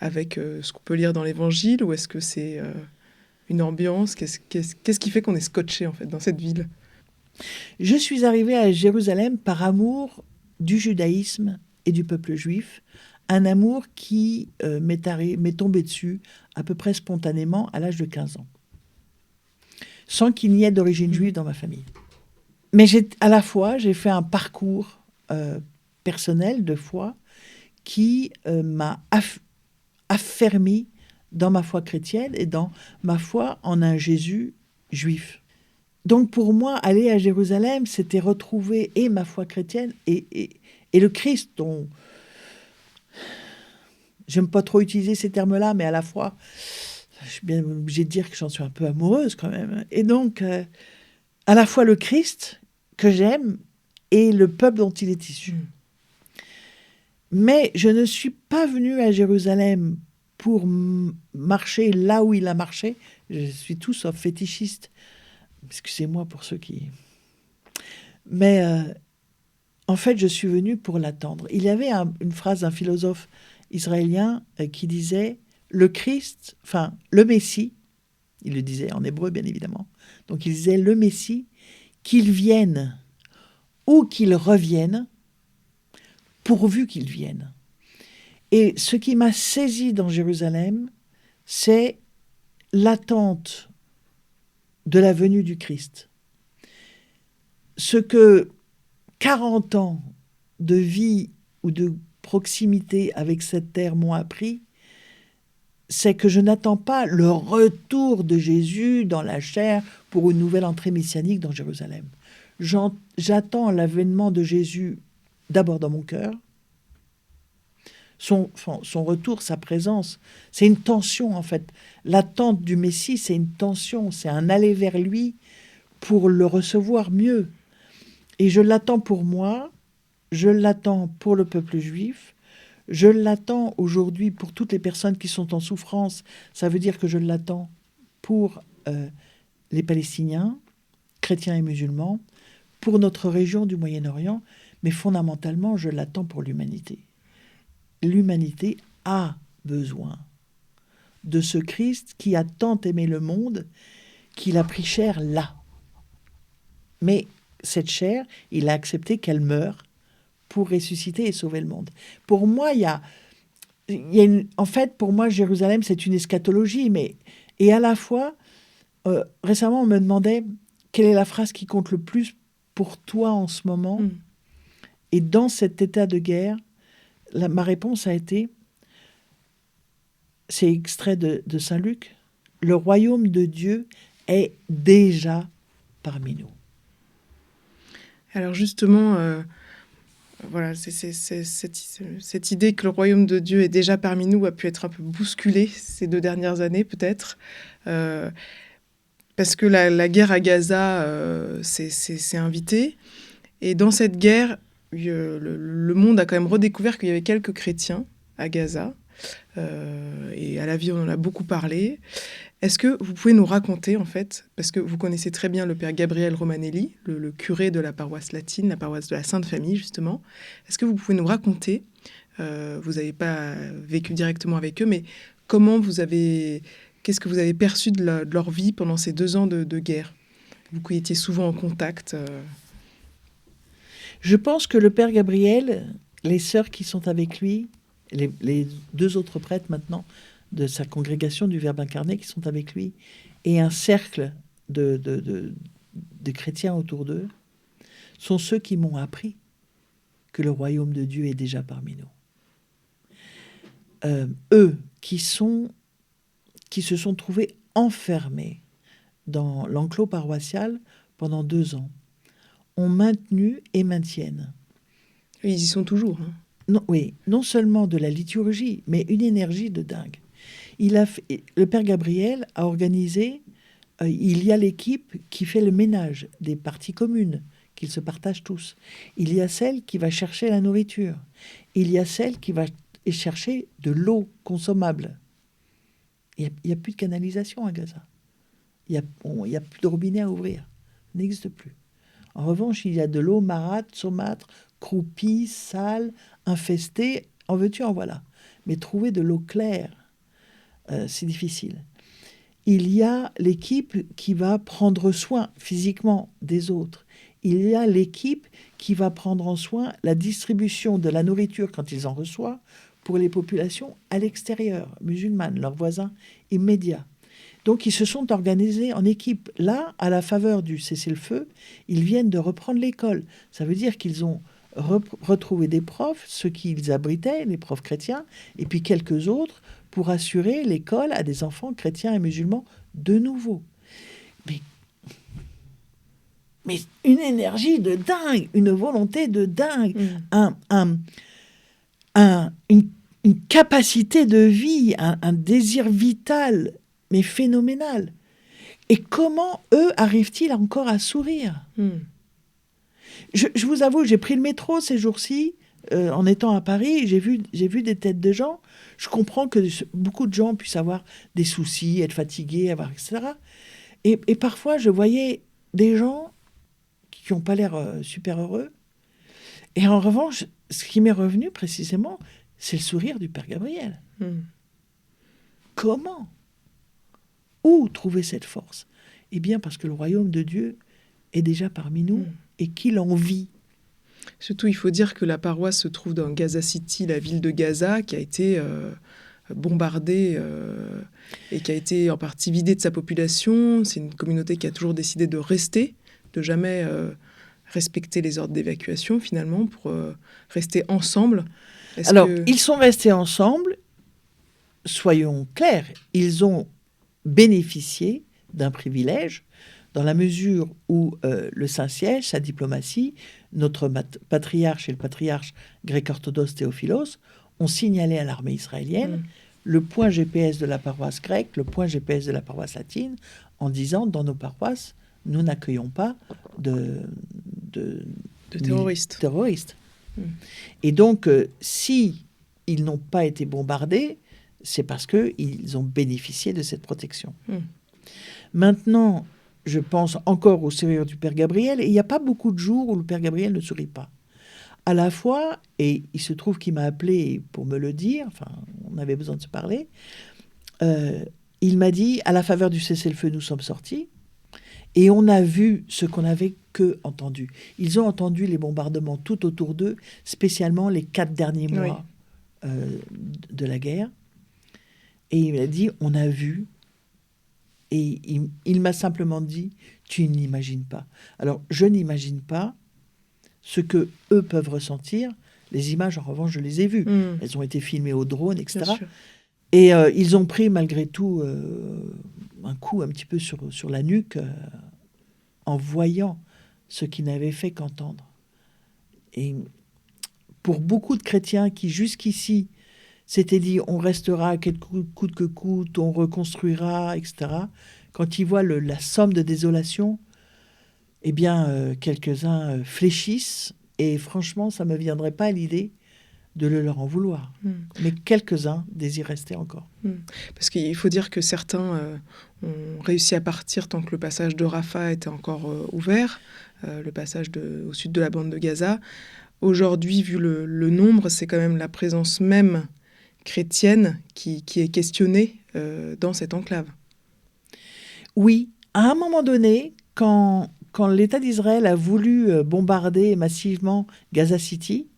avec ce qu'on peut lire dans l'Évangile, ou est-ce que c'est une ambiance? Qu'est-ce qui fait qu'on est scotché en fait dans cette ville? Je suis arrivée à Jérusalem par amour du judaïsme et du peuple juif, un amour qui m'est tombé dessus à peu près spontanément à l'âge de 15 ans, sans qu'il n'y ait d'origine juive dans ma famille. Mais à la fois, j'ai fait un parcours personnel de foi qui m'a affermi dans ma foi chrétienne et dans ma foi en un Jésus juif. Donc pour moi, aller à Jérusalem, c'était retrouver et ma foi chrétienne et le Christ, dont j'aime pas trop utiliser ces termes-là, mais à la fois, je suis bien obligée de dire que j'en suis un peu amoureuse quand même. Et donc, à la fois le Christ que j'aime et le peuple dont il est issu. Mais je ne suis pas venue à Jérusalem pour marcher là où il a marché. Je suis tout sauf fétichiste. Excusez-moi pour ceux qui... Mais en fait, je suis venue pour l'attendre. Il y avait une phrase d'un philosophe israélien qui disait « Le Christ, enfin, le Messie », il le disait en hébreu, bien évidemment. Donc, il disait « Le Messie, qu'il vienne ou qu'il revienne, pourvu qu'il vienne ». Et ce qui m'a saisi dans Jérusalem, c'est l'attente de la venue du Christ. Ce que 40 ans de vie ou de proximité avec cette terre m'ont appris, c'est que je n'attends pas le retour de Jésus dans la chair pour une nouvelle entrée messianique dans Jérusalem. J'attends l'avènement de Jésus d'abord dans mon cœur, son retour, sa présence. C'est une tension en fait. L'attente du Messie, c'est une tension, c'est un aller vers lui pour le recevoir mieux. Et je l'attends pour moi, je l'attends pour le peuple juif, je l'attends aujourd'hui pour toutes les personnes qui sont en souffrance. Ça veut dire que je l'attends pour les Palestiniens, chrétiens et musulmans, pour notre région du Moyen-Orient, mais fondamentalement, je l'attends pour l'humanité. L'humanité a besoin de ce Christ qui a tant aimé le monde qu'il a pris chair là. Mais cette chair, il a accepté qu'elle meure pour ressusciter et sauver le monde. Pour moi, en fait, pour moi, Jérusalem, c'est une eschatologie, et à la fois, récemment, on me demandait quelle est la phrase qui compte le plus pour toi en ce moment. Et dans cet état de guerre, ma réponse a été, c'est extrait de Saint Luc, le royaume de Dieu est déjà parmi nous. Alors justement, voilà, cette idée que le royaume de Dieu est déjà parmi nous a pu être un peu bousculée ces 2 dernières années, peut-être. Euh, Parce que la guerre à Gaza s'est invitée. Et dans cette guerre, le monde a quand même redécouvert qu'il y avait quelques chrétiens à Gaza. Et à la vie, on en a beaucoup parlé. Est-ce que vous pouvez nous raconter, en fait, parce que vous connaissez très bien le père Gabriel Romanelli, le curé de la paroisse latine, la paroisse de la Sainte Famille, justement. Est-ce que vous pouvez nous raconter, vous n'avez pas vécu directement avec eux, mais comment qu'est-ce que vous avez perçu de leur vie pendant ces 2 ans de guerre? Vous qui étiez souvent en contact. Je pense que le Père Gabriel, les sœurs qui sont avec lui, les 2 autres prêtres maintenant de sa congrégation du Verbe incarné qui sont avec lui, et un cercle de chrétiens autour d'eux, sont ceux qui m'ont appris que le royaume de Dieu est déjà parmi nous. Eux qui se sont trouvés enfermés dans l'enclos paroissial pendant 2 ans, ont maintenu et maintiennent. Ils y sont toujours. Hein. Non seulement de la liturgie, mais une énergie de dingue. Le Père Gabriel a organisé, il y a l'équipe qui fait le ménage des parties communes, qu'ils se partagent tous. Il y a celle qui va chercher la nourriture. Il y a celle qui va chercher de l'eau consommable. Il n'y a plus de canalisation à Gaza. Il n'y a plus de robinet à ouvrir. Ça n'existe plus. En revanche, il y a de l'eau marâtre, saumâtre, croupie, sale, infestée. En veux-tu, en voilà. Mais trouver de l'eau claire, c'est difficile. Il y a l'équipe qui va prendre soin physiquement des autres. Il y a l'équipe qui va prendre en soin la distribution de la nourriture quand ils en reçoivent pour les populations à l'extérieur, musulmanes, leurs voisins immédiats. Donc, ils se sont organisés en équipe. Là, à la faveur du cessez-le-feu, ils viennent de reprendre l'école. Ça veut dire qu'ils ont retrouvé des profs, ceux qu'ils abritaient, les profs chrétiens, et puis quelques autres, pour assurer l'école à des enfants chrétiens et musulmans de nouveau. Mais une énergie de dingue, une volonté de dingue, une capacité de vie, un désir vital, mais phénoménal. Et comment eux arrivent-ils encore à sourire ? Je vous avoue, j'ai pris le métro ces jours-ci, en étant à Paris, j'ai vu des têtes de gens. Je comprends que beaucoup de gens puissent avoir des soucis, être fatigués, etc. Et parfois, je voyais des gens qui n'ont pas l'air super heureux. Et en revanche, ce qui m'est revenu précisément, c'est le sourire du Père Gabriel. Comment ? Où trouver cette force ? Eh bien, parce que le royaume de Dieu est déjà parmi nous et qu'il en vit. Surtout, il faut dire que la paroisse se trouve dans Gaza City, la ville de Gaza, qui a été bombardée et qui a été en partie vidée de sa population. C'est une communauté qui a toujours décidé de rester, de jamais respecter les ordres d'évacuation, finalement, pour rester ensemble. Ils sont restés ensemble, soyons clairs, ils ont bénéficié d'un privilège dans la mesure où le Saint-Siège, sa diplomatie, notre patriarche et le patriarche grec-orthodoxe Théophilos ont signalé à l'armée israélienne le point GPS de la paroisse grecque, le point GPS de la paroisse latine, en disant, dans nos paroisses, nous n'accueillons pas de terroristes. Et donc, si ils n'ont pas été bombardés, c'est parce qu'ils ont bénéficié de cette protection. Maintenant, je pense encore au sourire du Père Gabriel, et il n'y a pas beaucoup de jours où le Père Gabriel ne sourit pas. À la fois, et il se trouve qu'il m'a appelé pour me le dire, enfin, on avait besoin de se parler, il m'a dit, à la faveur du cessez-le-feu, nous sommes sortis, et on a vu ce qu'on n'avait que entendu. Ils ont entendu les bombardements tout autour d'eux, spécialement les 4 derniers mois de la guerre. Et il m'a dit, on a vu. Et il m'a simplement dit, tu n'imagines pas. Alors, je n'imagine pas ce que eux peuvent ressentir. Les images, en revanche, je les ai vues. Elles ont été filmées au drone, etc. Et ils ont pris, malgré tout, un coup un petit peu sur la nuque en voyant ce qu'ils n'avaient fait qu'entendre. Et pour beaucoup de chrétiens qui, jusqu'ici, s'étaient dit on restera à quelque coûte que coûte, on reconstruira, etc. Quand ils voient la somme de désolation, eh bien, quelques-uns fléchissent. Et franchement, ça ne me viendrait pas à l'idée de le leur en vouloir. Mais quelques-uns désirent rester encore. Parce qu'il faut dire que certains ont réussi à partir tant que le passage de Rafah était encore ouvert, le passage au sud de la bande de Gaza. Aujourd'hui, vu le nombre, c'est quand même la présence même chrétienne qui est questionnée dans cette enclave. Oui, à un moment donné, quand l'État d'Israël a voulu bombarder massivement Gaza City,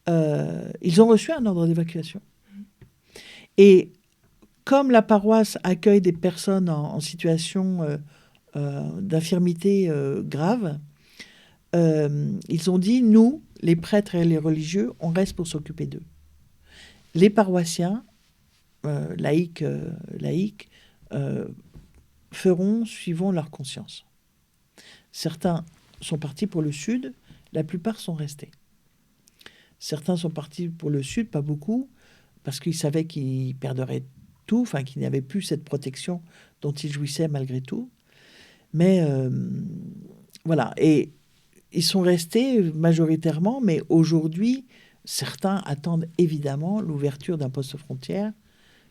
ils ont reçu un ordre d'évacuation. Et comme la paroisse accueille des personnes en situation d'infirmité grave, ils ont dit, nous, les prêtres et les religieux, on reste pour s'occuper d'eux. Les paroissiens, laïcs, feront suivant leur conscience. Certains sont partis pour le sud, la plupart sont restés. Certains sont partis pour le sud, pas beaucoup, parce qu'ils savaient qu'ils perdraient tout, enfin qu'il n'y avait plus cette protection dont ils jouissaient malgré tout. Mais voilà, et ils sont restés majoritairement, mais aujourd'hui, certains attendent évidemment l'ouverture d'un poste frontière,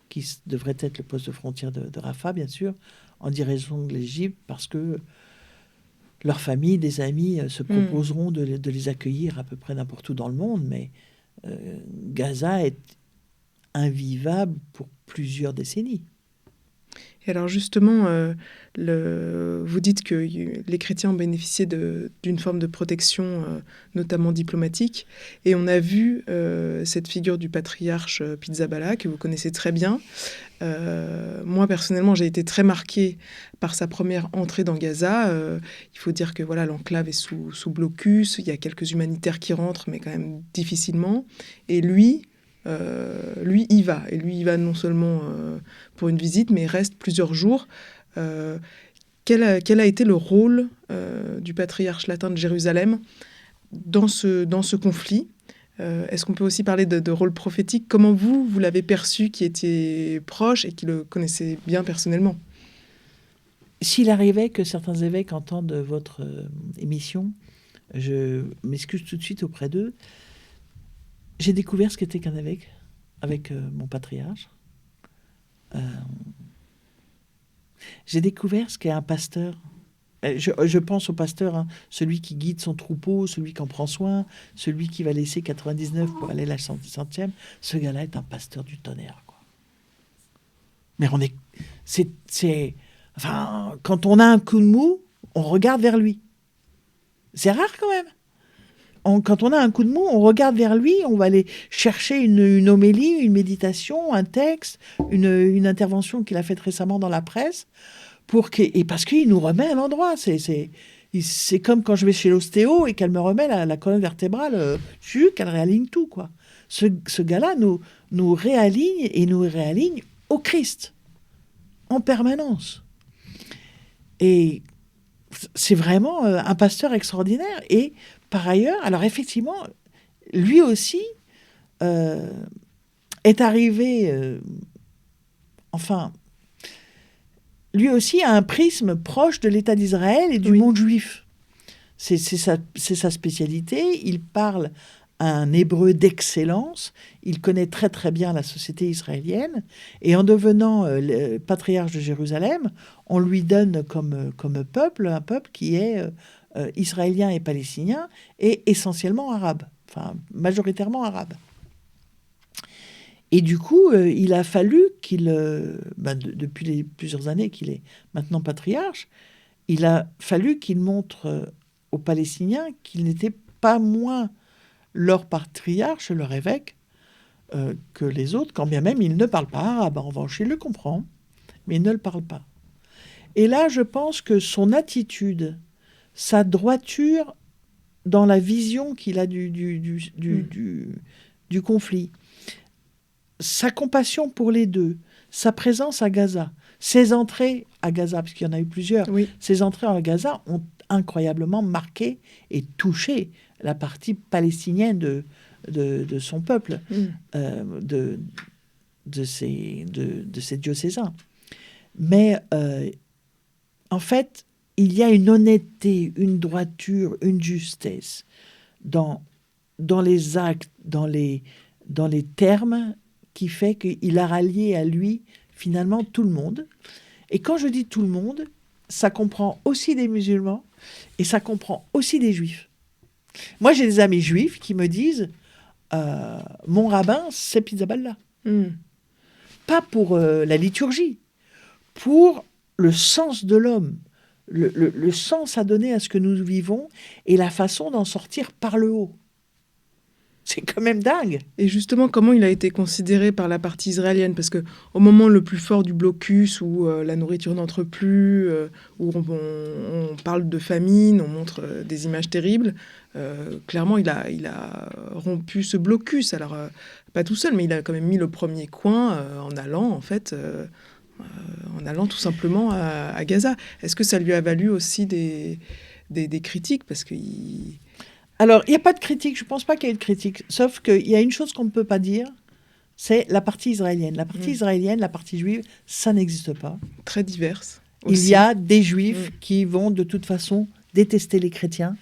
qui devrait être le poste de frontière de Rafah, bien sûr, en direction de l'Égypte, parce que leurs familles, des amis se proposeront de les accueillir à peu près n'importe où dans le monde, mais Gaza est invivable pour plusieurs décennies. Et alors justement, vous dites que les chrétiens ont bénéficié d'une forme de protection, notamment diplomatique, et on a vu cette figure du patriarche Pizzaballa, que vous connaissez très bien. Moi, personnellement, j'ai été très marquée par sa première entrée dans Gaza. Il faut dire que voilà, l'enclave est sous blocus, il y a quelques humanitaires qui rentrent, mais quand même difficilement. Et lui, y va. Et lui, il va non seulement pour une visite, mais il reste plusieurs jours. Quel a été le rôle du patriarche latin de Jérusalem dans ce conflit ? Est-ce qu'on peut aussi parler de rôle prophétique ? Comment vous l'avez perçu, qui étiez proche et qui le connaissez bien personnellement ? S'il arrivait que certains évêques entendent votre émission, je m'excuse tout de suite auprès d'eux. J'ai découvert ce qu'était qu'un évêque avec mon patriarche. J'ai découvert ce qu'est un pasteur. Je pense au pasteur, hein, celui qui guide son troupeau, celui qui en prend soin, celui qui va laisser 99 pour aller à la centième. Ce gars-là est un pasteur du tonnerre, quoi. Mais enfin, quand on a un coup de mou, on regarde vers lui. C'est rare quand même. Quand on a un coup de mou, on regarde vers lui, on va aller chercher une homélie, une méditation, un texte, une intervention qu'il a faite récemment dans la presse, et parce qu'il nous remet à l'endroit. C'est comme quand je vais chez l'ostéo et qu'elle me remet la colonne vertébrale, qu'elle réaligne tout, quoi. Ce gars-là nous réaligne et nous réaligne au Christ, en permanence. Et c'est vraiment un pasteur extraordinaire. Et par ailleurs, alors effectivement, lui aussi est arrivé, lui aussi a un prisme proche de l'État d'Israël et du monde juif. C'est sa spécialité. Il parle un hébreu d'excellence. Il connaît très très bien la société israélienne. Et en devenant le patriarche de Jérusalem, on lui donne comme peuple, un peuple qui est israélien et palestinien, et essentiellement arabe, enfin majoritairement arabe. Et du coup, il a fallu qu'il, depuis plusieurs années qu'il est maintenant patriarche, il a fallu qu'il montre aux Palestiniens qu'il n'était pas moins leur patriarche, leur évêque, que les autres, quand bien même il ne parle pas arabe. En revanche, il le comprend, mais il ne le parle pas. Et là, je pense que son attitude, sa droiture dans la vision qu'il a du conflit, sa compassion pour les deux, sa présence à Gaza, ses entrées à Gaza, parce qu'il y en a eu plusieurs, ses entrées à Gaza ont incroyablement marqué et touché la partie palestinienne de son peuple, de ces diocésains. Mais en fait, il y a une honnêteté, une droiture, une justesse dans les actes, dans les termes, qui fait qu'il a rallié à lui, finalement, tout le monde. Et quand je dis tout le monde, ça comprend aussi des musulmans et ça comprend aussi des juifs. Moi, j'ai des amis juifs qui me disent mon rabbin, c'est Pizzaballa. Pas pour la liturgie, pour le sens de l'homme, le sens à donner à ce que nous vivons et la façon d'en sortir par le haut. C'est quand même dingue. Et justement, comment il a été considéré par la partie israélienne? Parce qu'au moment le plus fort du blocus, où la nourriture n'entre plus, où on parle de famine, on montre des images terribles, clairement, il a rompu ce blocus. Alors, pas tout seul, mais il a quand même mis le premier coin en allant, en fait, tout simplement à Gaza. Est-ce que ça lui a valu aussi des critiques? Parce qu'il... Alors, il n'y a pas de critique, je ne pense pas qu'il y ait de critique, sauf qu'il y a une chose qu'on ne peut pas dire, c'est la partie israélienne. La partie israélienne, la partie juive, ça n'existe pas. Très diverse. Il y a des juifs qui vont de toute façon détester les chrétiens.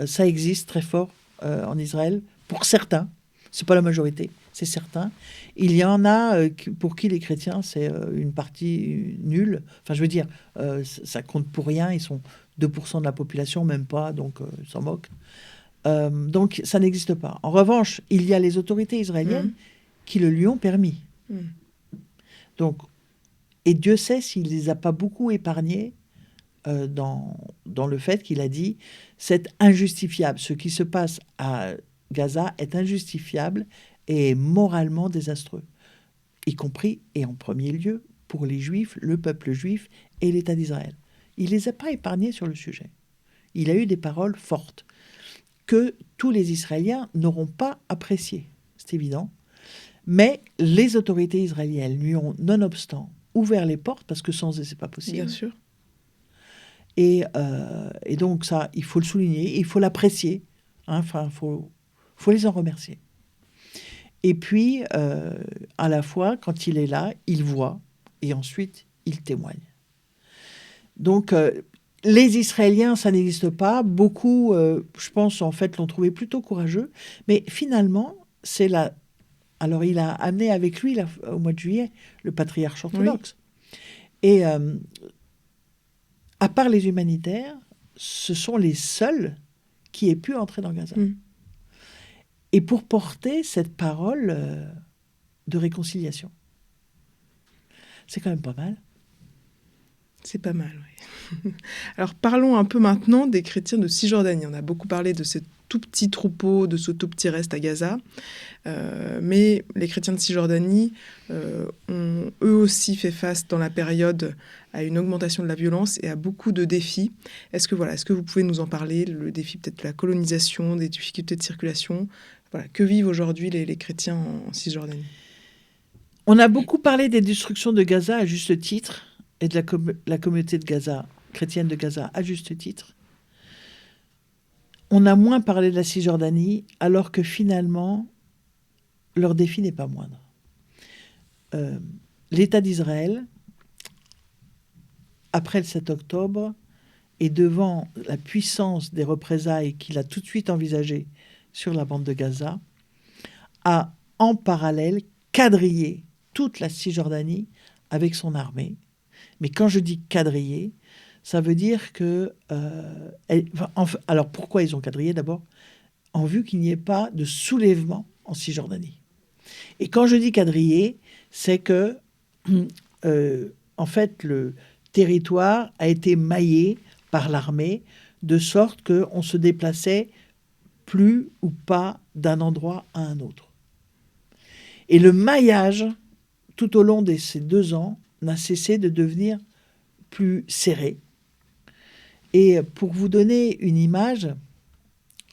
Ça existe très fort en Israël, pour certains. Ce n'est pas la majorité, c'est certain. Il y en a pour qui les chrétiens, c'est une partie nulle. Enfin, je veux dire, ça compte pour rien. Ils sont 2% de la population, même pas, donc ils s'en moquent. Donc, ça n'existe pas. En revanche, il y a les autorités israéliennes qui le lui ont permis. Donc, et Dieu sait s'il ne les a pas beaucoup épargnés dans le fait qu'il a dit « c'est injustifiable. Ce qui se passe à Gaza est injustifiable et moralement désastreux. » Y compris, et en premier lieu, pour les Juifs, le peuple juif et l'État d'Israël. Il ne les a pas épargnés sur le sujet. Il a eu des paroles fortes que tous les Israéliens n'auront pas appréciées, c'est évident. Mais les autorités israéliennes lui ont, nonobstant, ouvert les portes, parce que sans eux, ce n'est pas possible. Bien sûr. Et donc ça, il faut le souligner, il faut l'apprécier. Enfin, faut les en remercier. Et puis, à la fois, quand il est là, il voit, et ensuite, il témoigne. Donc, les Israéliens, ça n'existe pas. Beaucoup, je pense, en fait, l'ont trouvé plutôt courageux. Mais finalement, c'est la... Alors, il a amené avec lui, au mois de juillet, le patriarche orthodoxe. Oui. Et à part les humanitaires, ce sont les seuls qui aient pu entrer dans Gaza. Et pour porter cette parole de réconciliation. C'est quand même pas mal. C'est pas mal, oui. Alors parlons un peu maintenant des chrétiens de Cisjordanie. On a beaucoup parlé de ces tout petits troupeaux, de ce tout petit reste à Gaza. Mais les chrétiens de Cisjordanie ont eux aussi fait face dans la période à une augmentation de la violence et à beaucoup de défis. Est-ce que vous pouvez nous en parler? Le défi peut-être de la colonisation, des difficultés de circulation. Voilà, que vivent aujourd'hui les chrétiens en Cisjordanie? On a beaucoup parlé des destructions de Gaza à juste titre, et de la communauté de Gaza, chrétienne de Gaza, à juste titre. On a moins parlé de la Cisjordanie, alors que finalement, leur défi n'est pas moindre. L'État d'Israël, après le 7 octobre, et devant la puissance des représailles qu'il a tout de suite envisagées sur la bande de Gaza, a en parallèle quadrillé toute la Cisjordanie avec son armée. Mais quand je dis quadrillé, ça veut dire que... alors pourquoi ils ont quadrillé d'abord? En vue qu'il n'y ait pas de soulèvement en Cisjordanie. Et quand je dis quadrillé, c'est que, en fait, le territoire a été maillé par l'armée de sorte qu'on se déplaçait plus ou pas d'un endroit à un autre. Et le maillage, tout au long de ces 2 ans, n'a cessé de devenir plus serré. Et pour vous donner une image,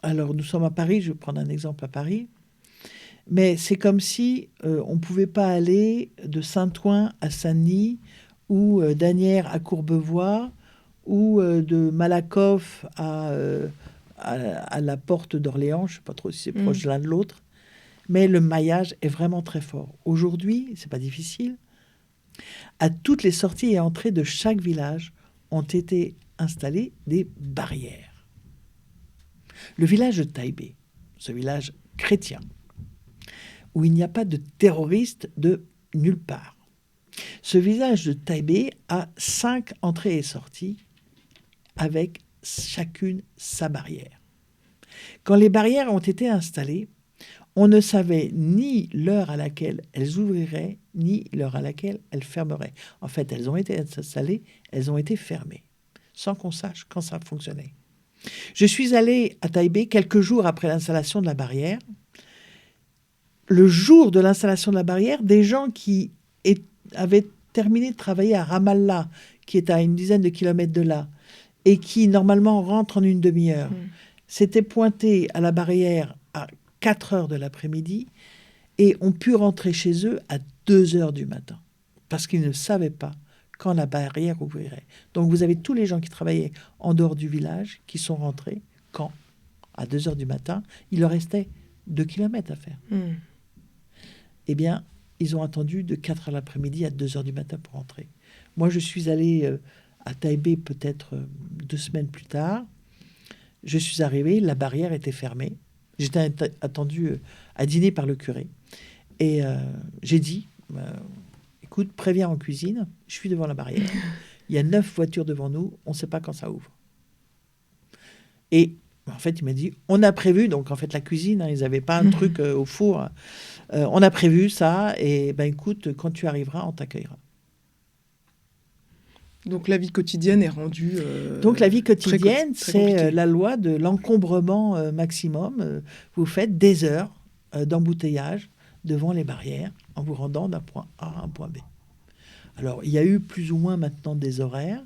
alors nous sommes à Paris, je vais prendre un exemple à Paris, mais c'est comme si on ne pouvait pas aller de Saint-Ouen à Saint-Denis ou d'Asnières à Courbevoie ou de Malakoff à la porte d'Orléans, je ne sais pas trop si c'est proche l'un de l'autre. Mais le maillage est vraiment très fort. Aujourd'hui, c'est pas difficile. À toutes les sorties et entrées de chaque village ont été installées des barrières. Le village de Taipei, ce village chrétien, où il n'y a pas de terroristes de nulle part. Ce village de Taipei a 5 entrées et sorties avec chacune sa barrière. Quand les barrières ont été installées, on ne savait ni l'heure à laquelle elles ouvriraient, ni l'heure à laquelle elles fermeraient. En fait, elles ont été installées, elles ont été fermées, sans qu'on sache quand ça fonctionnait. Je suis allée à Taipei quelques jours après l'installation de la barrière. Le jour de l'installation de la barrière, des gens qui avaient terminé de travailler à Ramallah, qui est à une dizaine de kilomètres de là, et qui normalement rentrent en une demi-heure, s'étaient pointés à la barrière à 4 heures de l'après-midi et ont pu rentrer chez eux à 2 heures du matin, parce qu'ils ne savaient pas quand la barrière ouvrirait. Donc vous avez tous les gens qui travaillaient en dehors du village qui sont rentrés quand, à 2 heures du matin, il leur restait 2 kilomètres à faire. Eh bien, ils ont attendu de 4 heures l'après-midi à 2 heures du matin pour rentrer. Moi, je suis allée à Taipei peut-être 2 semaines plus tard. Je suis arrivée, la barrière était fermée. J'étais attendue à dîner par le curé. Et j'ai dit, écoute, préviens en cuisine, je suis devant la barrière. Il y a 9 voitures devant nous, on ne sait pas quand ça ouvre. Et en fait, il m'a dit, on a prévu, donc en fait la cuisine, ils n'avaient pas un truc au four. On a prévu ça, et ben écoute, quand tu arriveras, on t'accueillera. Donc la vie quotidienne est rendue... Donc la vie quotidienne, très c'est compliquée. la loi de l'encombrement maximum. Vous faites des heures d'embouteillage devant les barrières en vous rendant d'un point A à un point B. Alors, il y a eu plus ou moins maintenant des horaires.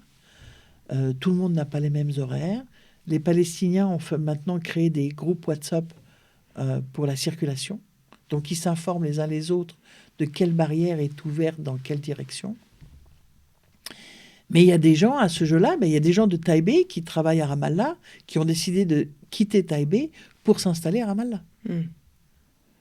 Tout le monde n'a pas les mêmes horaires. Les Palestiniens ont maintenant créé des groupes WhatsApp pour la circulation. Donc, ils s'informent les uns les autres de quelle barrière est ouverte dans quelle direction. Mais il y a des gens, à ce jeu-là, il y a des gens de Taipei qui travaillent à Ramallah, qui ont décidé de quitter Taipei pour s'installer à Ramallah.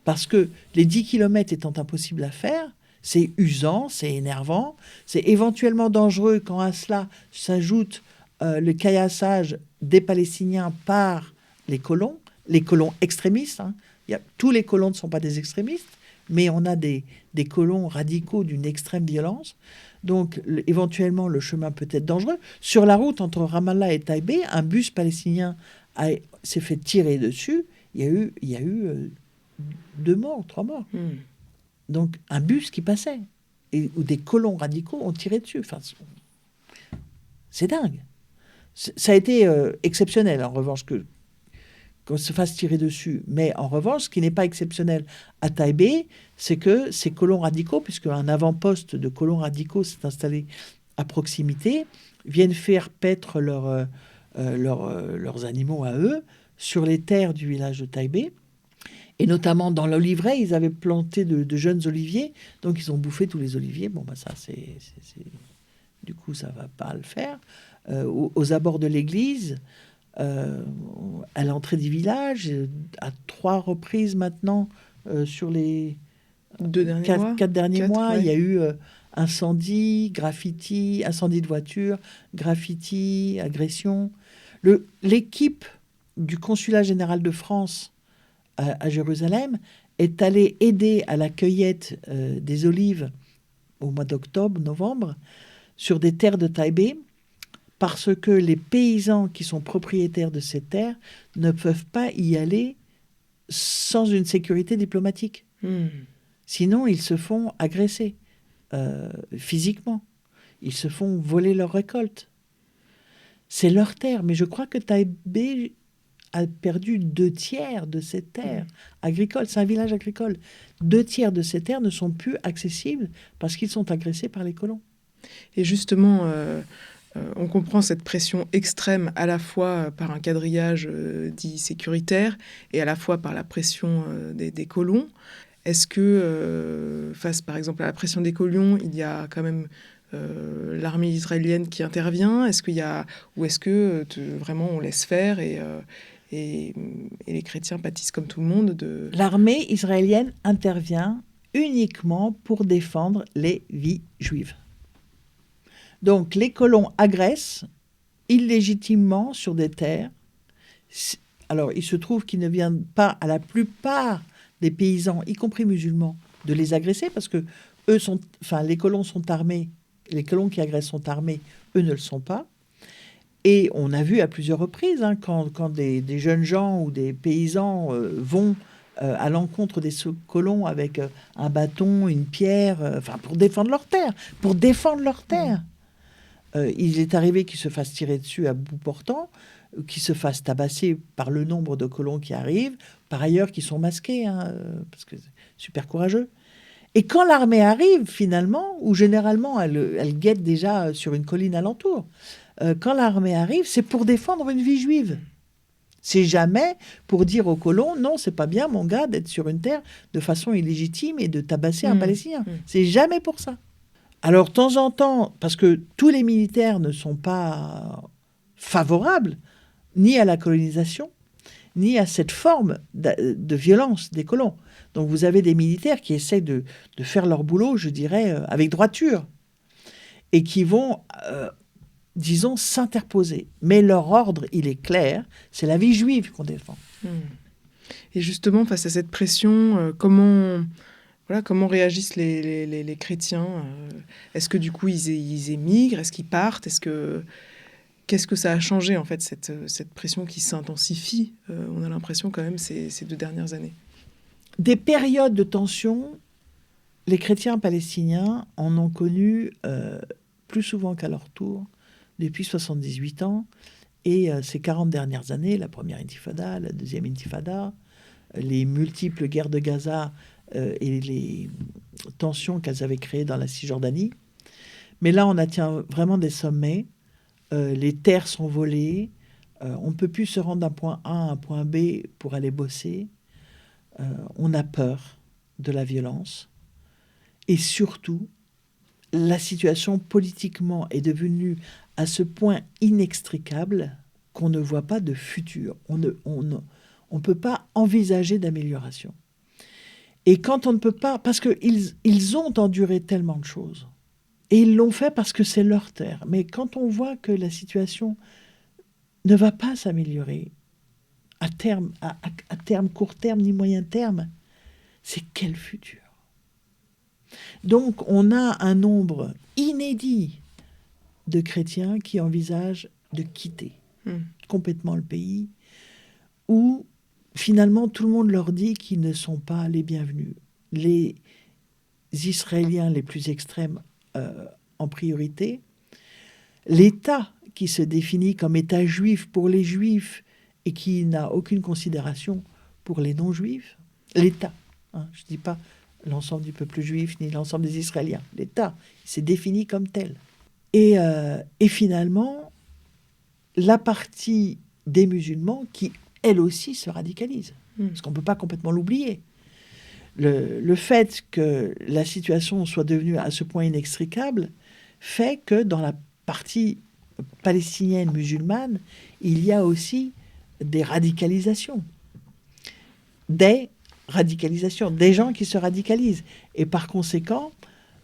Parce que les 10 kilomètres étant impossibles à faire, c'est usant, c'est énervant, c'est éventuellement dangereux quand à cela s'ajoute le caillassage des Palestiniens par les colons extrémistes. Tous les colons ne sont pas des extrémistes, mais on a des colons radicaux d'une extrême violence. Donc, éventuellement, le chemin peut être dangereux. Sur la route entre Ramallah et Taipei, un bus palestinien s'est fait tirer dessus. Il y a eu 2 morts, 3 morts. Donc, un bus qui passait, où des colons radicaux ont tiré dessus. Enfin, c'est dingue. Ça a été exceptionnel, en revanche, qu'on se fasse tirer dessus. Mais en revanche, ce qui n'est pas exceptionnel à Taipei, c'est que ces colons radicaux, puisque un avant-poste de colons radicaux s'est installé à proximité, viennent faire paître leurs animaux à eux sur les terres du village de Taipei. Et notamment dans l'oliveraie, ils avaient planté de jeunes oliviers. Donc, ils ont bouffé tous les oliviers. Bon, ça, du coup, ça ne va pas le faire. Aux abords de l'église, à l'entrée du village, à 3 reprises maintenant, sur les 4 derniers mois, il y a eu incendie, graffiti, incendie de voiture, graffiti, agression. L'équipe du Consulat général de France à Jérusalem est allée aider à la cueillette des olives au mois d'octobre, novembre, sur des terres de Taipei, parce que les paysans qui sont propriétaires de ces terres ne peuvent pas y aller sans une sécurité diplomatique. Sinon, ils se font agresser physiquement. Ils se font voler leurs récoltes. C'est leur terre, mais je crois que Taipei a perdu 2 tiers de ses terres agricoles. C'est un village agricole. 2 tiers de ces terres ne sont plus accessibles parce qu'ils sont agressés par les colons. Et justement, on comprend cette pression extrême à la fois par un quadrillage dit sécuritaire et à la fois par la pression des colons. Est-ce que, face par exemple à la pression des colons, il y a quand même l'armée israélienne qui intervient? Est-ce qu'il y a, ou est-ce que vraiment on laisse faire et et les chrétiens pâtissent comme tout le monde de... L'armée israélienne intervient uniquement pour défendre les vies juives. Donc les colons agressent illégitimement sur des terres. Alors il se trouve qu'il ne vient pas à la plupart des paysans, y compris musulmans, de les agresser parce que les colons sont armés, les colons qui agressent sont armés, eux ne le sont pas. Et on a vu à plusieurs reprises, quand des jeunes gens ou des paysans vont à l'encontre des colons avec un bâton, une pierre, pour défendre leur terre. Il est arrivé qu'ils se fassent tirer dessus à bout portant, qu'ils se fassent tabasser par le nombre de colons qui arrivent, par ailleurs qui sont masqués, parce que c'est super courageux. Et quand l'armée arrive, finalement, ou généralement elle guette déjà sur une colline alentour, quand l'armée arrive, c'est pour défendre une vie juive. C'est jamais pour dire aux colons, non, c'est pas bien, mon gars, d'être sur une terre de façon illégitime et de tabasser un Palestinien. C'est jamais pour ça. Alors, de temps en temps, parce que tous les militaires ne sont pas favorables ni à la colonisation, ni à cette forme de violence des colons. Donc, vous avez des militaires qui essaient de faire leur boulot, je dirais, avec droiture, et qui vont... disons, s'interposer. Mais leur ordre, il est clair, c'est la vie juive qu'on défend. Et justement, face à cette pression, comment réagissent les chrétiens? Est-ce que du coup, ils émigrent? Est-ce qu'ils partent? Qu'est-ce que ça a changé, en fait, cette pression qui s'intensifie, on a l'impression quand même, ces 2 dernières années? Des périodes de tension, les chrétiens palestiniens en ont connu plus souvent qu'à leur tour, depuis 78 ans, et ces 40 dernières années, la première intifada, la deuxième intifada, les multiples guerres de Gaza et les tensions qu'elles avaient créées dans la Cisjordanie. Mais là, on atteint vraiment des sommets. Les terres sont volées. On ne peut plus se rendre d'un point A à un point B pour aller bosser. On a peur de la violence. Et surtout, la situation politiquement est devenue à ce point inextricable qu'on ne voit pas de futur. On ne peut pas envisager d'amélioration. Et quand on ne peut pas, parce qu'ils ont enduré tellement de choses, et ils l'ont fait parce que c'est leur terre. Mais quand on voit que la situation ne va pas s'améliorer à terme, court terme, ni moyen terme, c'est quel futur? Donc, on a un nombre inédit de chrétiens qui envisagent de quitter complètement le pays, où finalement tout le monde leur dit qu'ils ne sont pas les bienvenus. Les Israéliens les plus extrêmes en priorité, l'État qui se définit comme État juif pour les juifs et qui n'a aucune considération pour les non-juifs, l'État, je ne dis pas l'ensemble du peuple juif, ni l'ensemble des Israéliens. L'État, il s'est défini comme tel. Et finalement, la partie des musulmans qui, elle aussi, se radicalise. Parce qu'on ne peut pas complètement l'oublier. Le fait que la situation soit devenue à ce point inextricable fait que dans la partie palestinienne musulmane, il y a aussi des radicalisations. Des gens qui se radicalisent. Et par conséquent,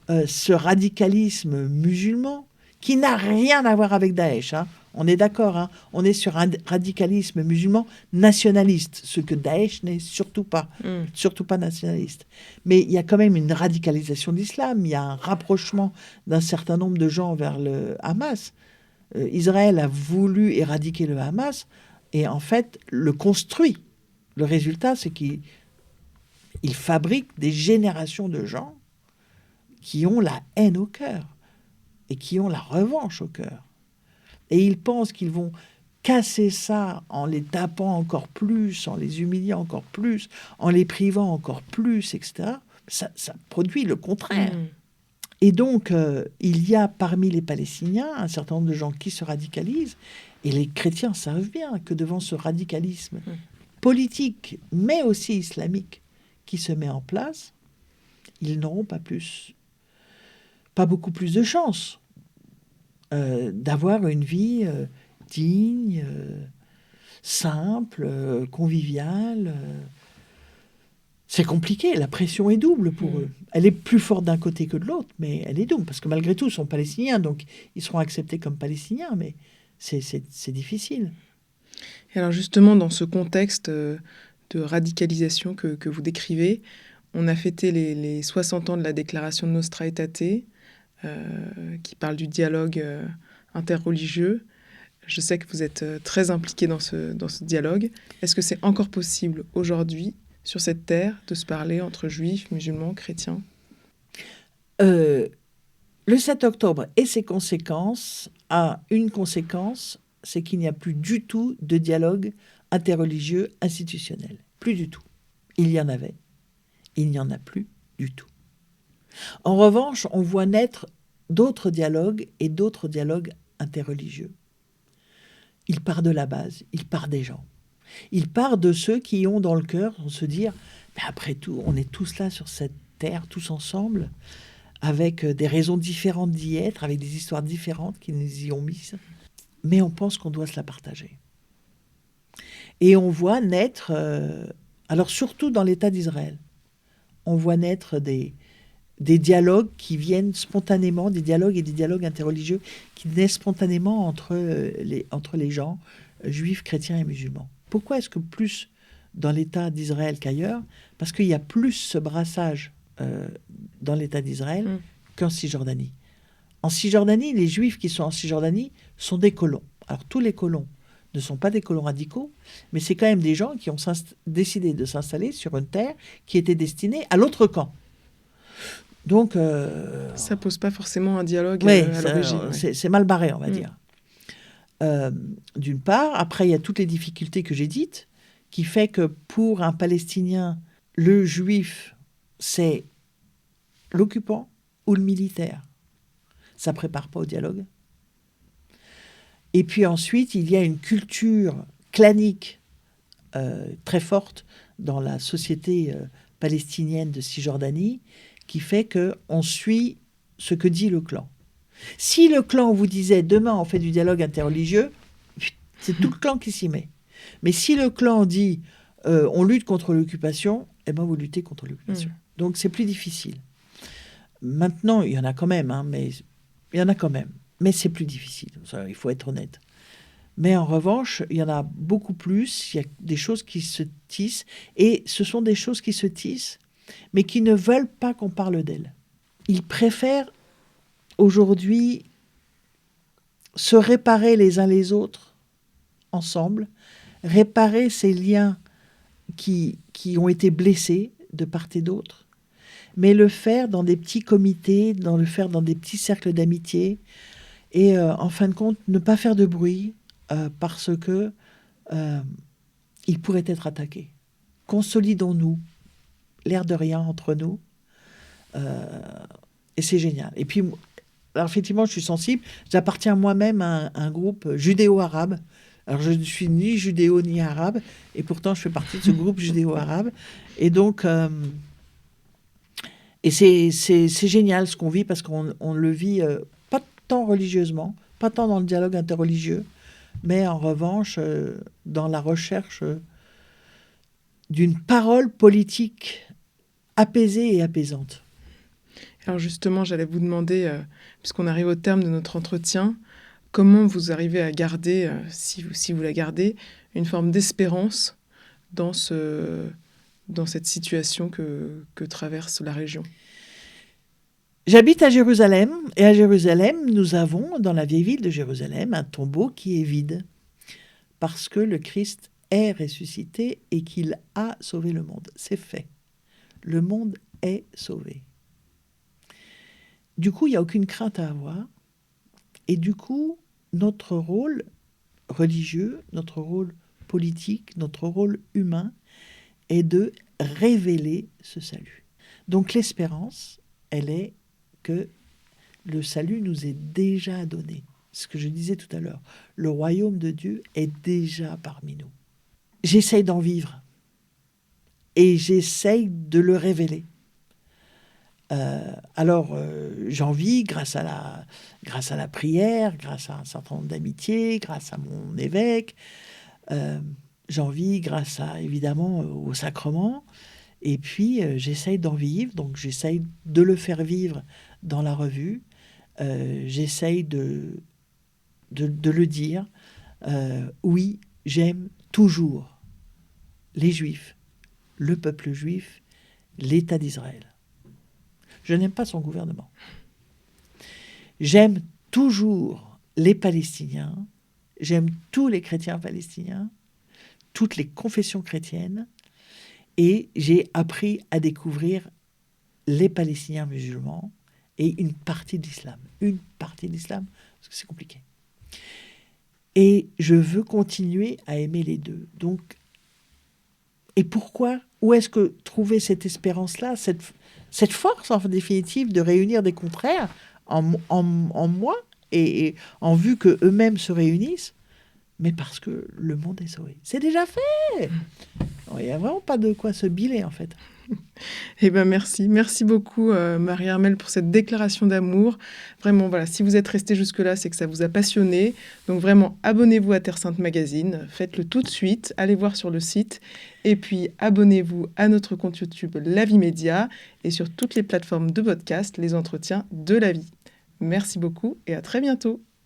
ce radicalisme musulman, qui n'a rien à voir avec Daesh, on est d'accord, on est sur un radicalisme musulman nationaliste, ce que Daesh n'est surtout pas nationaliste. Mais il y a quand même une radicalisation de l'islam, il y a un rapprochement d'un certain nombre de gens vers le Hamas. Israël a voulu éradiquer le Hamas, et en fait, le construit. Le résultat, c'est qu'il fabrique des générations de gens qui ont la haine au cœur et qui ont la revanche au cœur. Et ils pensent qu'ils vont casser ça en les tapant encore plus, en les humiliant encore plus, en les privant encore plus, etc. Ça produit le contraire. Et donc, il y a parmi les Palestiniens un certain nombre de gens qui se radicalisent, et les chrétiens savent bien que devant ce radicalisme politique, mais aussi islamique, qui se met en place, ils n'auront pas beaucoup plus de chance d'avoir une vie digne, simple, convivial. C'est compliqué, la pression est double pour eux. Elle est plus forte d'un côté que de l'autre, mais elle est double, parce que malgré tout, ils sont palestiniens, donc ils seront acceptés comme palestiniens, mais c'est difficile. Et alors justement, dans ce contexte de radicalisation que vous décrivez, on a fêté les 60 ans de la déclaration de Nostra Aetate, qui parle du dialogue interreligieux. Je sais que vous êtes très impliqué dans ce dialogue. Est-ce que c'est encore possible aujourd'hui, sur cette terre, de se parler entre juifs, musulmans, chrétiens ? Le 7 octobre et ses conséquences a une conséquence, c'est qu'il n'y a plus du tout de dialogue interreligieux institutionnel. Plus du tout. Il y en avait. Il n'y en a plus du tout. En revanche, on voit naître d'autres dialogues et d'autres dialogues interreligieux. Il part de la base, il part des gens. Il part de ceux qui ont dans le cœur, on se dire, mais après tout, on est tous là sur cette terre, tous ensemble, avec des raisons différentes d'y être, avec des histoires différentes qui nous y ont mises. Mais on pense qu'on doit se la partager. Et on voit naître, alors surtout dans l'État d'Israël, on voit naître des dialogues qui viennent spontanément, des dialogues et des dialogues interreligieux qui naissent spontanément entre les gens, juifs, chrétiens et musulmans. Pourquoi est-ce que plus dans l'État d'Israël qu'ailleurs ? Parce qu'il y a plus ce brassage dans l'État d'Israël qu'en Cisjordanie. En Cisjordanie, les juifs qui sont en Cisjordanie sont des colons. Alors tous les colons ne sont pas des colons radicaux, mais c'est quand même des gens qui ont décidé de s'installer sur une terre qui était destinée à l'autre camp. Donc, ça pose pas forcément un dialogue à l'origine. C'est mal barré, on va dire. D'une part, après, il y a toutes les difficultés que j'ai dites, qui fait que pour un Palestinien, le juif, c'est l'occupant ou le militaire. Ça prépare pas au dialogue. Et puis ensuite, il y a une culture clanique très forte dans la société palestinienne de Cisjordanie, qui fait qu'on suit ce que dit le clan. Si le clan vous disait demain on fait du dialogue interreligieux, c'est tout le clan qui s'y met. Mais si le clan dit on lutte contre l'occupation, eh ben vous luttez contre l'occupation. Donc c'est plus difficile. Maintenant, il y en a quand même, mais c'est plus difficile. Ça, il faut être honnête. Mais en revanche, il y en a beaucoup plus. Il y a des choses qui se tissent, et ce sont des choses qui se tissent, mais qui ne veulent pas qu'on parle d'elles. Ils préfèrent aujourd'hui se réparer les uns les autres ensemble, réparer ces liens qui ont été blessés de part et d'autre, mais le faire dans des petits comités, le faire dans des petits cercles d'amitié, et en fin de compte, ne pas faire de bruit parce que il pourrait être attaqué. Consolidons-nous, l'air de rien entre nous, et c'est génial. Et puis, alors effectivement, je suis sensible. J'appartiens moi-même à un groupe judéo-arabe. Alors, je ne suis ni judéo ni arabe, et pourtant, je fais partie de ce groupe judéo-arabe. Et donc, et c'est génial ce qu'on vit, parce qu'on le vit pas tant religieusement, pas tant dans le dialogue interreligieux, mais en revanche, dans la recherche d'une parole politique apaisée et apaisante. Alors justement, j'allais vous demander, puisqu'on arrive au terme de notre entretien, comment vous arrivez à garder, si vous la gardez, une forme d'espérance dans cette situation que traverse la région ? J'habite à Jérusalem, et à Jérusalem, nous avons, dans la vieille ville de Jérusalem, un tombeau qui est vide, parce que le Christ est ressuscité et qu'il a sauvé le monde. C'est fait. Le monde est sauvé. Du coup, il n'y a aucune crainte à avoir. Et du coup, notre rôle religieux, notre rôle politique, notre rôle humain est de révéler ce salut. Donc l'espérance, elle est que le salut nous est déjà donné. Ce que je disais tout à l'heure, le royaume de Dieu est déjà parmi nous. J'essaye d'en vivre et j'essaye de le révéler. Alors, j'en vis grâce à la prière, grâce à un certain nombre d'amitiés, grâce à mon évêque, J'en vis grâce à, évidemment, au sacrement. Et puis, j'essaye d'en vivre. Donc, j'essaye de le faire vivre dans la revue. J'essaye de le dire. Oui, j'aime toujours les Juifs, le peuple juif, l'État d'Israël. Je n'aime pas son gouvernement. J'aime toujours les Palestiniens. J'aime tous les chrétiens palestiniens, toutes les confessions chrétiennes. Et j'ai appris à découvrir les Palestiniens musulmans et une partie de l'islam. Une partie de l'islam, parce que c'est compliqué. Et je veux continuer à aimer les deux. Donc, et pourquoi? Où est-ce que trouver cette espérance-là, cette force, en définitive, de réunir des contraires en moi et en vue qu'eux-mêmes se réunissent? Mais parce que le monde est sauvé. C'est déjà fait. Il n'y a vraiment pas de quoi se biler, en fait. Eh bien, merci. Merci beaucoup, Marie-Armelle, pour cette déclaration d'amour. Vraiment, voilà, si vous êtes resté jusque-là, c'est que ça vous a passionné. Donc, vraiment, abonnez-vous à Terre Sainte Magazine. Faites-le tout de suite. Allez voir sur le site. Et puis, abonnez-vous à notre compte YouTube La Vie Média et sur toutes les plateformes de podcast, les entretiens de la vie. Merci beaucoup et à très bientôt.